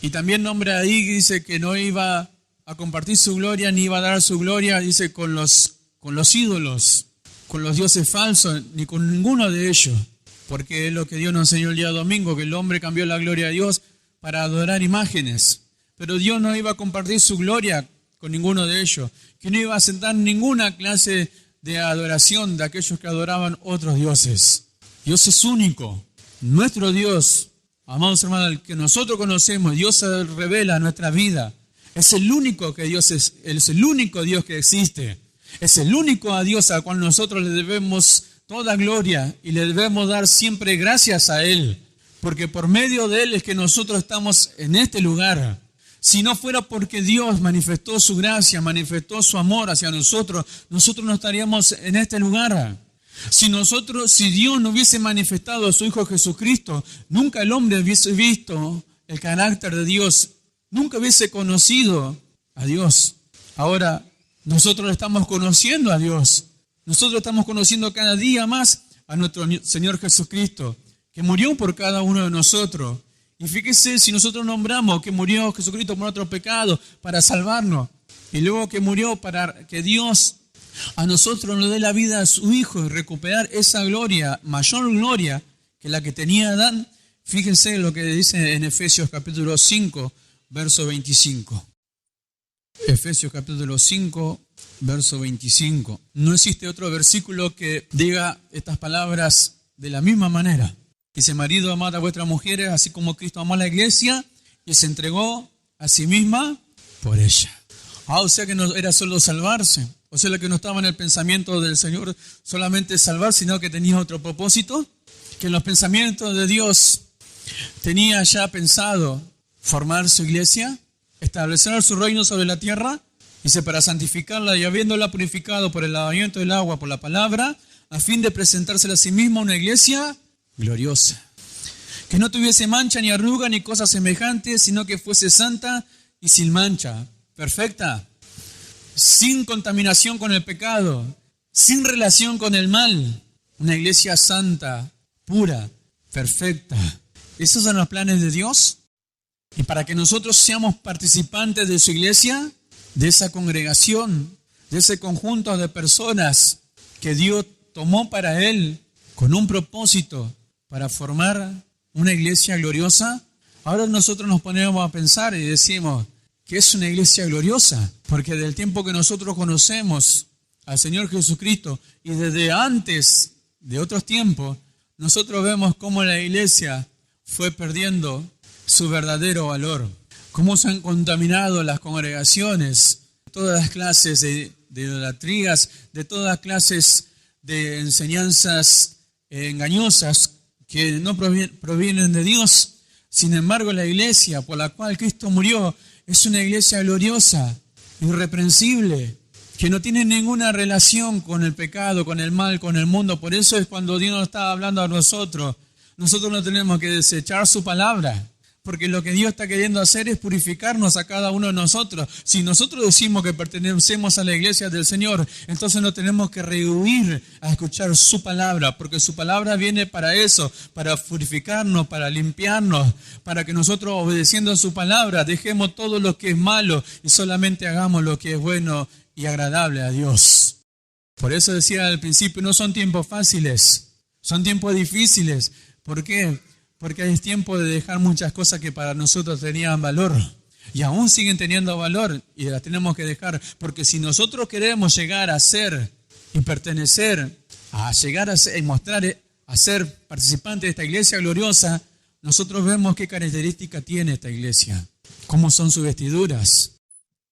y también nombra ahí, dice que no iba a compartir su gloria, ni iba a dar su gloria, dice, con los ídolos, con los dioses falsos, ni con ninguno de ellos. Porque es lo que Dios nos enseñó el día domingo, que el hombre cambió la gloria de Dios para adorar imágenes. Pero Dios no iba a compartir su gloria con ninguno de ellos, que no iba a sentar ninguna clase de adoración de aquellos que adoraban otros dioses. Dios es único. Nuestro Dios, amados hermanos, el que nosotros conocemos, Dios se revela en nuestra vida. Es el único que Dios es el único Dios que existe. Es el único a Dios al cual nosotros le debemos toda gloria y le debemos dar siempre gracias a Él, porque por medio de Él es que nosotros estamos en este lugar. Si no fuera porque Dios manifestó su gracia, manifestó su amor hacia nosotros, nosotros no estaríamos en este lugar. Si Dios no hubiese manifestado a su Hijo Jesucristo, nunca el hombre hubiese visto el carácter de Dios, nunca hubiese conocido a Dios. Ahora nosotros estamos conociendo a Dios. Nosotros estamos conociendo cada día más a nuestro Señor Jesucristo, que murió por cada uno de nosotros. Y fíjese, si nosotros nombramos que murió Jesucristo por nuestro pecado para salvarnos, y luego que murió para que Dios a nosotros nos dé la vida a su Hijo y recuperar esa gloria, mayor gloria que la que tenía Adán, fíjense lo que dice en Efesios capítulo 5, verso 25. Efesios capítulo 5, verso 25. No existe otro versículo que diga estas palabras de la misma manera. Dice, marido, amad a vuestras mujeres, así como Cristo amó a la iglesia y se entregó a sí misma por ella. O sea que no era solo salvarse. O sea que no estaba en el pensamiento del Señor solamente salvar, sino que tenía otro propósito. Que en los pensamientos de Dios tenía ya pensado formar su iglesia, establecer su reino sobre la tierra, dice, para santificarla y habiéndola purificado por el lavamiento del agua, por la palabra, a fin de presentársela a sí misma una iglesia gloriosa, que no tuviese mancha ni arruga ni cosas semejantes, sino que fuese santa y sin mancha, perfecta, sin contaminación con el pecado, sin relación con el mal. Una iglesia santa, pura, perfecta. ¿Esos son los planes de Dios? Y para que nosotros seamos participantes de su iglesia, de esa congregación, de ese conjunto de personas que Dios tomó para Él con un propósito para formar una iglesia gloriosa, ahora nosotros nos ponemos a pensar y decimos, ¿qué es una iglesia gloriosa? Porque del tiempo que nosotros conocemos al Señor Jesucristo y desde antes de otros tiempos, nosotros vemos cómo la iglesia fue perdiendo su verdadero valor, cómo se han contaminado las congregaciones, todas las clases de idolatrías, de todas clases de enseñanzas engañosas que no provienen de Dios. Sin embargo, la iglesia por la cual Cristo murió es una iglesia gloriosa, irreprensible, que no tiene ninguna relación con el pecado, con el mal, con el mundo. Por eso es cuando Dios nos está hablando a nosotros no tenemos que desechar su palabra, porque lo que Dios está queriendo hacer es purificarnos a cada uno de nosotros. Si nosotros decimos que pertenecemos a la iglesia del Señor, entonces no tenemos que rehuir a escuchar su palabra, porque su palabra viene para eso, para purificarnos, para limpiarnos, para que nosotros, obedeciendo a su palabra, dejemos todo lo que es malo y solamente hagamos lo que es bueno y agradable a Dios. Por eso decía al principio, no son tiempos fáciles, son tiempos difíciles. ¿Por qué? Porque es tiempo de dejar muchas cosas que para nosotros tenían valor y aún siguen teniendo valor y las tenemos que dejar, porque si nosotros queremos llegar a ser y pertenecer, a llegar a ser y mostrar, a ser participante de esta iglesia gloriosa, nosotros vemos qué característica tiene esta iglesia, cómo son sus vestiduras.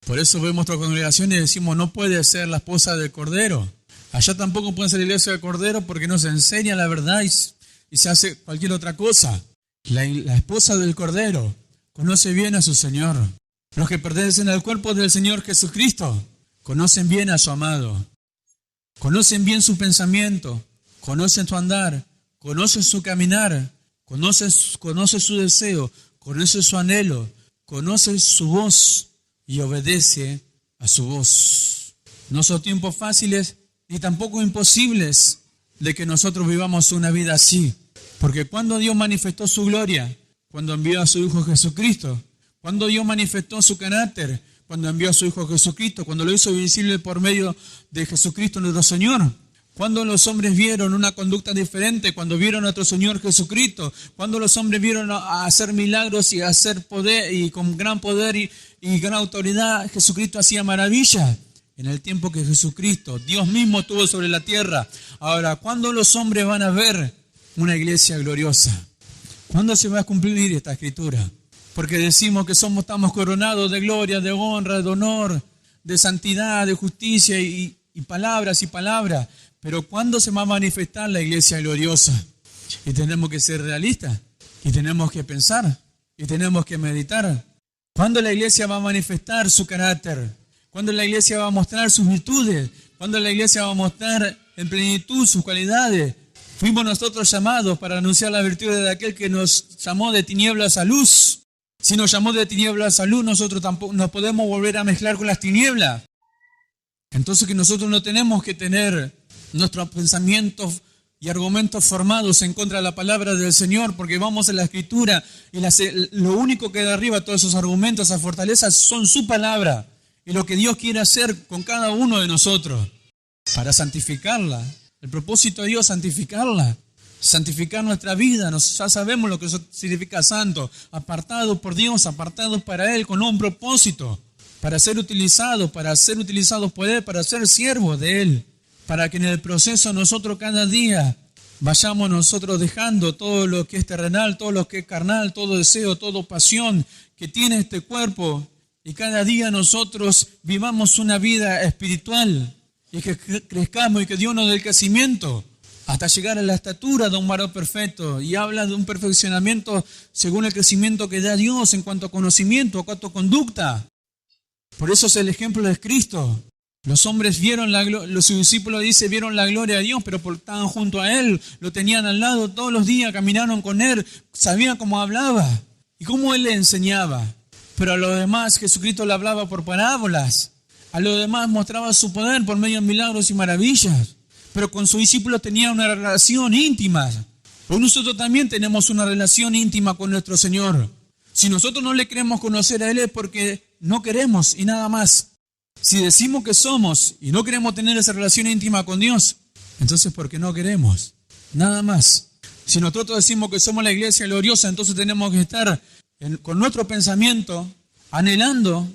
Por eso vemos nuestra congregación y decimos, no puede ser la esposa del Cordero. Allá tampoco puede ser la iglesia del Cordero porque no se enseña la verdad y se hace cualquier otra cosa. La esposa del Cordero conoce bien a su Señor. Los que pertenecen al cuerpo del Señor Jesucristo conocen bien a su amado. Conocen bien su pensamiento, conocen su andar, conocen su caminar, conoce su deseo, conoce su anhelo, conoce su voz y obedece a su voz. No son tiempos fáciles ni tampoco imposibles de que nosotros vivamos una vida así. Porque cuando Dios manifestó su gloria, cuando envió a su Hijo Jesucristo, cuando Dios manifestó su carácter, cuando envió a su Hijo Jesucristo, cuando lo hizo visible por medio de Jesucristo nuestro Señor, cuando los hombres vieron una conducta diferente, cuando vieron a nuestro Señor Jesucristo, cuando los hombres vieron a hacer milagros y a hacer poder, y con gran poder y gran autoridad, Jesucristo hacía maravilla. En el tiempo que Jesucristo, Dios mismo estuvo sobre la tierra. Ahora, ¿cuándo los hombres van a ver una iglesia gloriosa? ¿Cuándo se va a cumplir esta escritura? Porque decimos que estamos coronados de gloria, de honra, de honor, de santidad, de justicia y palabras y palabras. Pero ¿cuándo se va a manifestar la iglesia gloriosa? Y tenemos que ser realistas, y tenemos que pensar, y tenemos que meditar. ¿Cuándo la iglesia va a manifestar su carácter? ¿Cuándo la iglesia va a mostrar sus virtudes? ¿Cuándo la iglesia va a mostrar en plenitud sus cualidades? Fuimos nosotros llamados para anunciar las virtudes de aquel que nos llamó de tinieblas a luz. Si nos llamó de tinieblas a luz, nosotros tampoco nos podemos volver a mezclar con las tinieblas. Entonces que nosotros no tenemos que tener nuestros pensamientos y argumentos formados en contra de la palabra del Señor, porque vamos a la Escritura y lo único que derriba todos esos argumentos, esas fortalezas, son su palabra y lo que Dios quiere hacer con cada uno de nosotros para santificarla. El propósito de Dios es santificarla, santificar nuestra vida. Ya sabemos lo que significa santo, apartado por Dios, apartado para Él, con un propósito, para ser utilizados por Él, para ser siervos de Él, para que en el proceso nosotros cada día vayamos nosotros dejando todo lo que es terrenal, todo lo que es carnal, todo deseo, toda pasión que tiene este cuerpo, y cada día nosotros vivamos una vida espiritual y que crezcamos y que Dios nos dé el crecimiento hasta llegar a la estatura de un varón perfecto. Y habla de un perfeccionamiento según el crecimiento que da Dios en cuanto a conocimiento, en cuanto a conducta. Por eso es el ejemplo de Cristo. Los hombres sus discípulos vieron la gloria de Dios, pero estaban junto a Él, lo tenían al lado todos los días, caminaron con Él, sabían cómo hablaba y cómo Él le enseñaba. Pero a los demás Jesucristo le hablaba por parábolas. A los demás mostraba su poder por medio de milagros y maravillas. Pero con sus discípulos tenía una relación íntima. Hoy nosotros también tenemos una relación íntima con nuestro Señor. Si nosotros no le queremos conocer a Él es porque no queremos y nada más. Si decimos que somos y no queremos tener esa relación íntima con Dios, entonces porque no queremos, nada más. Si nosotros decimos que somos la iglesia gloriosa, entonces tenemos que estar con nuestro pensamiento anhelando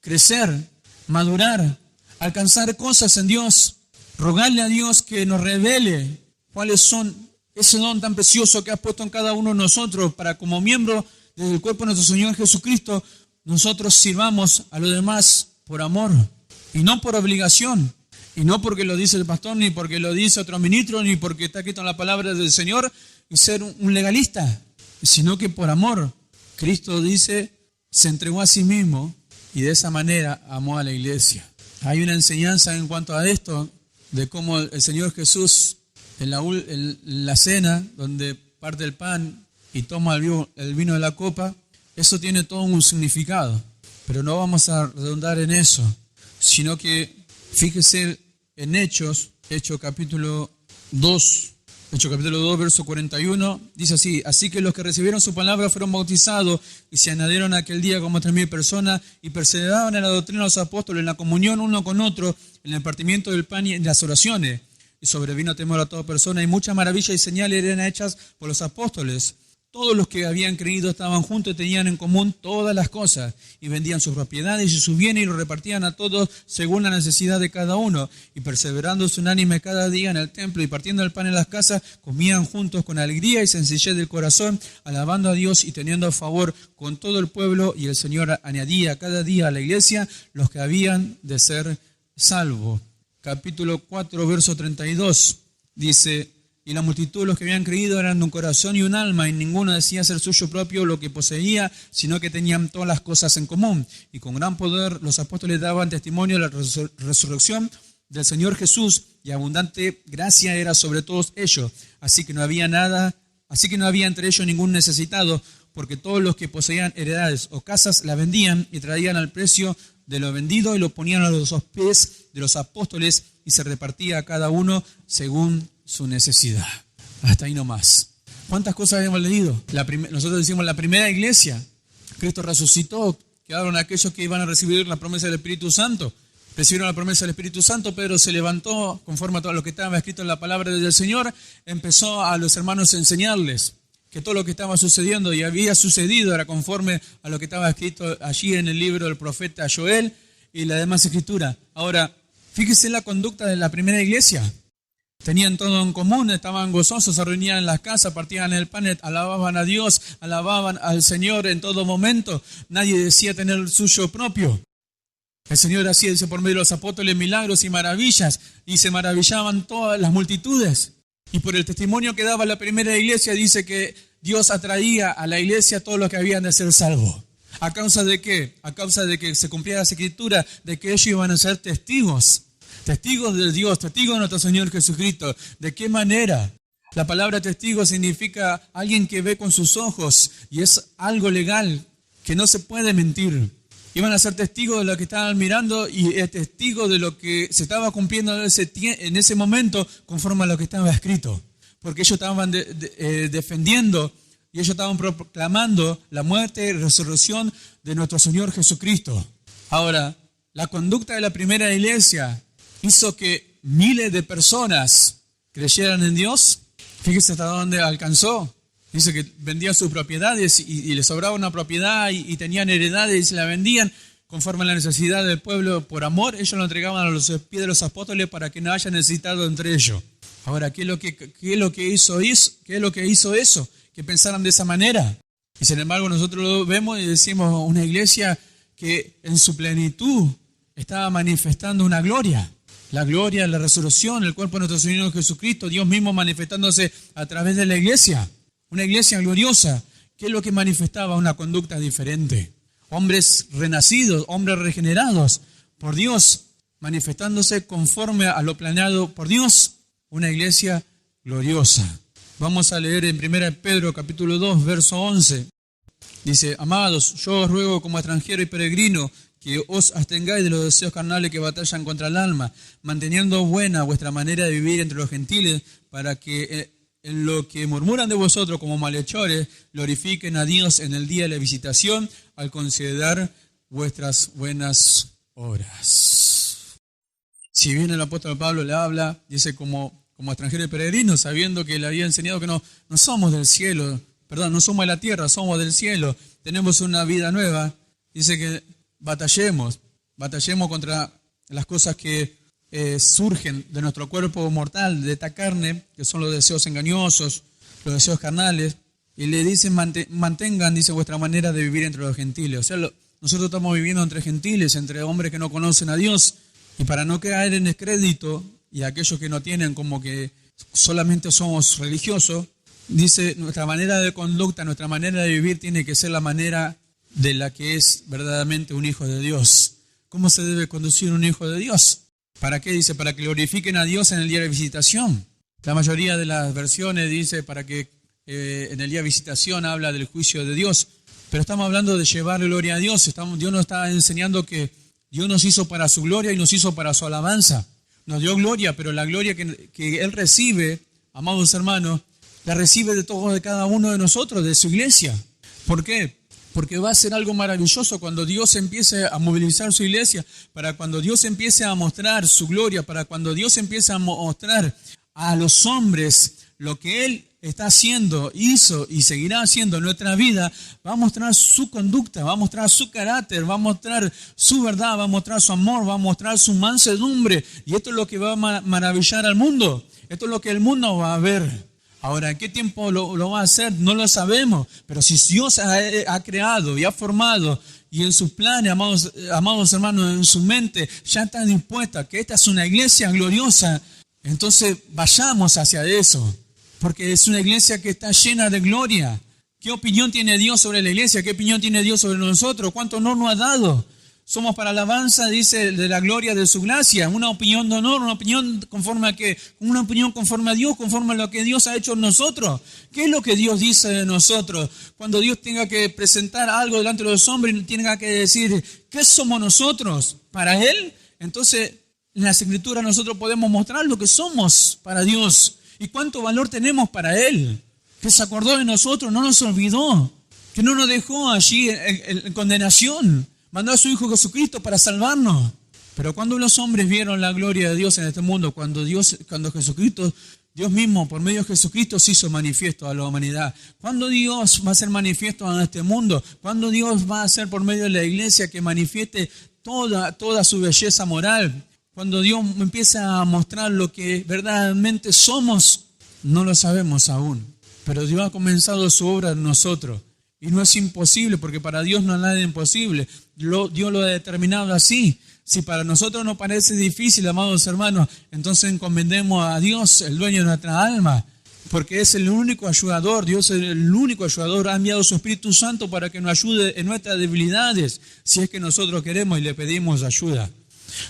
crecer, madurar, alcanzar cosas en Dios, rogarle a Dios que nos revele cuáles son ese don tan precioso que ha puesto en cada uno de nosotros para como miembro del cuerpo de nuestro Señor Jesucristo, nosotros sirvamos a los demás por amor y no por obligación. Y no porque lo dice el pastor, ni porque lo dice otro ministro, ni porque está escrito en la palabra del Señor, y ser un legalista, sino que por amor. Cristo dice, se entregó a sí mismo y de esa manera amó a la iglesia. Hay una enseñanza en cuanto a esto, de cómo el Señor Jesús, en la cena, donde parte el pan y toma el vino de la copa, eso tiene todo un significado. Pero no vamos a redundar en eso, sino que fíjese en Hechos capítulo 2, verso 41, dice así: así que los que recibieron su palabra fueron bautizados y se añadieron aquel día como 3,000 personas y perseveraban en la doctrina de los apóstoles, en la comunión uno con otro, en el partimiento del pan y en las oraciones. Y sobrevino temor a toda persona y muchas maravillas y señales eran hechas por los apóstoles. Todos los que habían creído estaban juntos y tenían en común todas las cosas, y vendían sus propiedades y sus bienes y los repartían a todos según la necesidad de cada uno. Y perseverándose unánime cada día en el templo y partiendo el pan en las casas, comían juntos con alegría y sencillez del corazón, alabando a Dios y teniendo favor con todo el pueblo. Y el Señor añadía cada día a la iglesia los que habían de ser salvos. Capítulo 4, verso 32, dice: y la multitud de los que habían creído eran de un corazón y un alma, y ninguno decía ser suyo propio lo que poseía, sino que tenían todas las cosas en común. Y con gran poder los apóstoles daban testimonio de la resurrección del Señor Jesús, y abundante gracia era sobre todos ellos. Así que no había entre ellos ningún necesitado, porque todos los que poseían heredades o casas la vendían y traían al precio de lo vendido y lo ponían a los pies de los apóstoles, y se repartía a cada uno según su necesidad. Hasta ahí nomás. ¿Cuántas cosas habíamos leído? Nosotros decimos la primera iglesia. Cristo resucitó. Quedaron aquellos que iban a recibir la promesa del Espíritu Santo. Recibieron la promesa del Espíritu Santo. Pedro se levantó conforme a todo lo que estaba escrito en la palabra del Señor. Empezó a los hermanos a enseñarles que todo lo que estaba sucediendo y había sucedido era conforme a lo que estaba escrito allí en el libro del profeta Joel y la demás escritura. Ahora, fíjese la conducta de la primera iglesia. Tenían todo en común, estaban gozosos, se reunían en las casas, partían el pan, alababan a Dios, alababan al Señor en todo momento. Nadie decía tener el suyo propio. El Señor hacía, dice, por medio de los apóstoles, milagros y maravillas, y se maravillaban todas las multitudes. Y por el testimonio que daba la primera iglesia, dice que Dios atraía a la iglesia a todos los que habían de ser salvos. ¿A causa de qué? A causa de que se cumplía la escritura, de que ellos iban a ser testigos. Testigos de Dios, testigos de nuestro Señor Jesucristo. ¿De qué manera? La palabra testigo significa alguien que ve con sus ojos y es algo legal, que no se puede mentir. Iban a ser testigos de lo que estaban mirando y testigos de lo que se estaba cumpliendo en ese momento conforme a lo que estaba escrito. Porque ellos estaban defendiendo y ellos estaban proclamando la muerte y resurrección de nuestro Señor Jesucristo. Ahora, la conducta de la primera iglesia hizo que miles de personas creyeran en Dios. Fíjese hasta dónde alcanzó. Dice que vendían sus propiedades y les sobraba una propiedad y tenían heredades y se la vendían conforme a la necesidad del pueblo. Por amor, ellos lo entregaban a los pies de los apóstoles para que no haya necesitado entre ellos. Ahora, ¿qué es lo que hizo eso? Que pensaran de esa manera. Y sin embargo, nosotros lo vemos y decimos una iglesia que en su plenitud estaba manifestando una gloria. La gloria, la resurrección, el cuerpo de nuestro Señor Jesucristo, Dios mismo manifestándose a través de la iglesia. Una iglesia gloriosa. ¿Qué es lo que manifestaba? Una conducta diferente. Hombres renacidos, hombres regenerados por Dios, manifestándose conforme a lo planeado por Dios. Una iglesia gloriosa. Vamos a leer en 1 Pedro capítulo 2, verso 11. Dice: amados, yo os ruego como extranjero y peregrino que os abstengáis de los deseos carnales que batallan contra el alma, manteniendo buena vuestra manera de vivir entre los gentiles, para que en lo que murmuran de vosotros como malhechores, glorifiquen a Dios en el día de la visitación, al considerar vuestras buenas obras. Si bien el apóstol Pablo le habla, dice como extranjero y peregrino, sabiendo que le había enseñado que no somos del cielo, no somos de la tierra, somos del cielo, tenemos una vida nueva, dice que batallemos contra las cosas que surgen de nuestro cuerpo mortal, de esta carne, que son los deseos engañosos, los deseos carnales, y le dicen mantengan, dice, vuestra manera de vivir entre los gentiles. O sea, nosotros estamos viviendo entre gentiles, entre hombres que no conocen a Dios, y para no caer en descrédito, y aquellos que no tienen como que solamente somos religiosos, dice, nuestra manera de conducta, nuestra manera de vivir tiene que ser la manera de la que es verdaderamente un hijo de Dios. ¿Cómo se debe conducir un hijo de Dios? ¿Para qué? Dice, para que glorifiquen a Dios en el día de visitación. La mayoría de las versiones dice para que en el día de visitación habla del juicio de Dios. Pero estamos hablando de llevar gloria a Dios. Dios nos está enseñando que Dios nos hizo para su gloria y nos hizo para su alabanza. Nos dio gloria, pero la gloria que Él recibe, amados hermanos, la recibe de cada uno de nosotros, de su iglesia. ¿Por qué? Porque va a ser algo maravilloso cuando Dios empiece a movilizar su iglesia, para cuando Dios empiece a mostrar su gloria, para cuando Dios empiece a mostrar a los hombres lo que Él está haciendo, hizo y seguirá haciendo en nuestra vida, va a mostrar su conducta, va a mostrar su carácter, va a mostrar su verdad, va a mostrar su amor, va a mostrar su mansedumbre. Y esto es lo que va a maravillar al mundo. Esto es lo que el mundo va a ver. Ahora, ¿en qué tiempo lo va a hacer? No lo sabemos. Pero si Dios ha creado y ha formado, y en sus planes, amados hermanos, en su mente, ya está dispuesta que esta es una iglesia gloriosa, entonces vayamos hacia eso. Porque es una iglesia que está llena de gloria. ¿Qué opinión tiene Dios sobre la iglesia? ¿Qué opinión tiene Dios sobre nosotros? ¿Cuánto honor nos ha dado? Somos para alabanza, dice, de la gloria de su gracia. Una opinión de honor, una opinión conforme a qué? Una opinión conforme a Dios, conforme a lo que Dios ha hecho en nosotros. ¿Qué es lo que Dios dice de nosotros? Cuando Dios tenga que presentar algo delante de los hombres, tenga que decir, ¿qué somos nosotros para Él? Entonces, en las Escrituras nosotros podemos mostrar lo que somos para Dios y cuánto valor tenemos para Él. Que se acordó de nosotros, no nos olvidó, que no nos dejó allí en condenación. Mandó a su Hijo Jesucristo para salvarnos. Pero cuando los hombres vieron la gloria de Dios en este mundo, cuando Jesucristo, Dios mismo, por medio de Jesucristo, se hizo manifiesto a la humanidad. ¿Cuándo Dios va a ser manifiesto en este mundo? ¿Cuándo Dios va a hacer por medio de la iglesia que manifieste toda su belleza moral? Cuando Dios empieza a mostrar lo que verdaderamente somos, no lo sabemos aún. Pero Dios ha comenzado su obra en nosotros. Y no es imposible, porque para Dios no hay nada imposible. Dios lo ha determinado así. Si para nosotros nos parece difícil, amados hermanos, entonces encomendemos a Dios, el dueño de nuestra alma, porque es el único ayudador. Dios es el único ayudador. Ha enviado su Espíritu Santo para que nos ayude en nuestras debilidades, si es que nosotros queremos y le pedimos ayuda.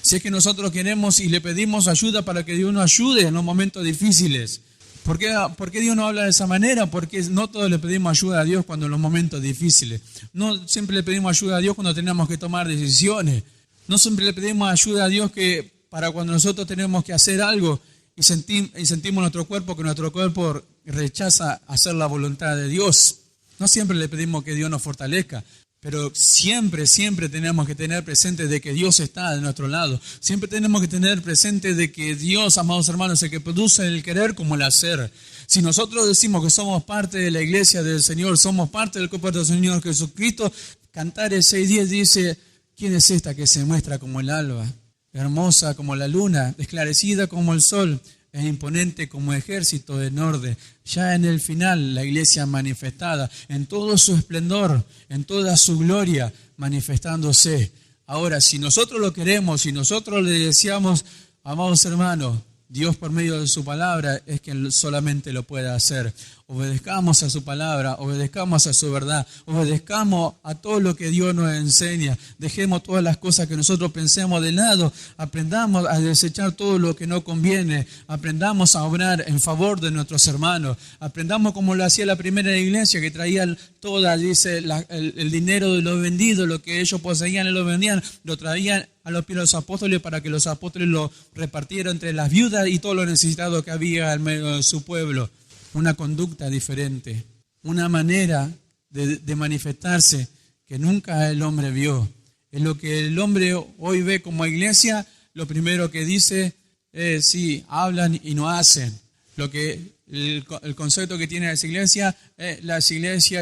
Si es que nosotros queremos y le pedimos ayuda para que Dios nos ayude en los momentos difíciles. ¿Por qué Dios no habla de esa manera? Porque no todos le pedimos ayuda a Dios cuando en los momentos difíciles. No siempre le pedimos ayuda a Dios cuando tenemos que tomar decisiones. No siempre le pedimos ayuda a Dios que para cuando nosotros tenemos que hacer algo y sentimos nuestro cuerpo, que nuestro cuerpo rechaza hacer la voluntad de Dios. No siempre le pedimos que Dios nos fortalezca. Pero siempre tenemos que tener presente de que Dios está de nuestro lado. Siempre tenemos que tener presente de que Dios, amados hermanos, es el que produce el querer como el hacer. Si nosotros decimos que somos parte de la iglesia del Señor, somos parte del cuerpo del Señor Jesucristo, Cantares 6:10 dice, ¿quién es esta que se muestra como el alba, hermosa como la luna, esclarecida como el sol, e imponente como ejército de norte? Ya en el final, la iglesia manifestada en todo su esplendor, en toda su gloria, manifestándose. Ahora, si nosotros lo queremos, si nosotros le deseamos, amados hermanos, Dios por medio de su palabra es quien solamente lo puede hacer. Obedezcamos a su palabra, obedezcamos a su verdad, obedezcamos a todo lo que Dios nos enseña. Dejemos todas las cosas que nosotros pensemos de lado, aprendamos a desechar todo lo que no conviene, aprendamos a obrar en favor de nuestros hermanos, aprendamos como lo hacía la primera iglesia, que traían toda, dice, el dinero de los vendidos, lo que ellos poseían y lo vendían, lo traían a los pies de los apóstoles para que los apóstoles lo repartieran entre las viudas y todos los necesitados que había en medio de su pueblo. Una conducta diferente, una manera de manifestarse que nunca el hombre vio. Es lo que el hombre hoy ve como iglesia, lo primero que dice es sí, hablan y no hacen. Lo que el concepto que tiene las iglesias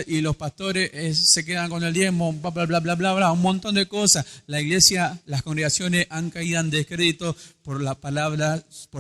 y los pastores se quedan con el diezmo, bla, bla, bla, bla, bla, bla, un montón de cosas. La iglesia, las congregaciones han caído en descrédito por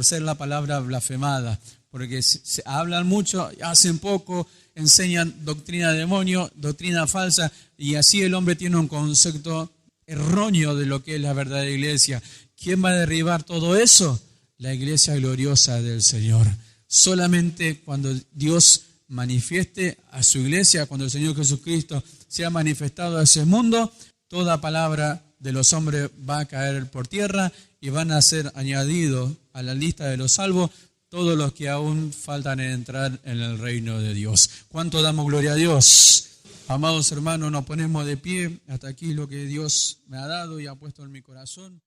ser la palabra blasfemada, porque se hablan mucho, hacen poco, enseñan doctrina de demonio, doctrina falsa, y así el hombre tiene un concepto erróneo de lo que es la verdadera iglesia. ¿Quién va a derribar todo eso? La iglesia gloriosa del Señor. Solamente cuando Dios manifieste a su iglesia, cuando el Señor Jesucristo sea manifestado a ese mundo, toda palabra de los hombres va a caer por tierra y van a ser añadidos a la lista de los salvos todos los que aún faltan en entrar en el reino de Dios. ¿Cuánto damos gloria a Dios? Amados hermanos, nos ponemos de pie. Hasta aquí lo que Dios me ha dado y ha puesto en mi corazón.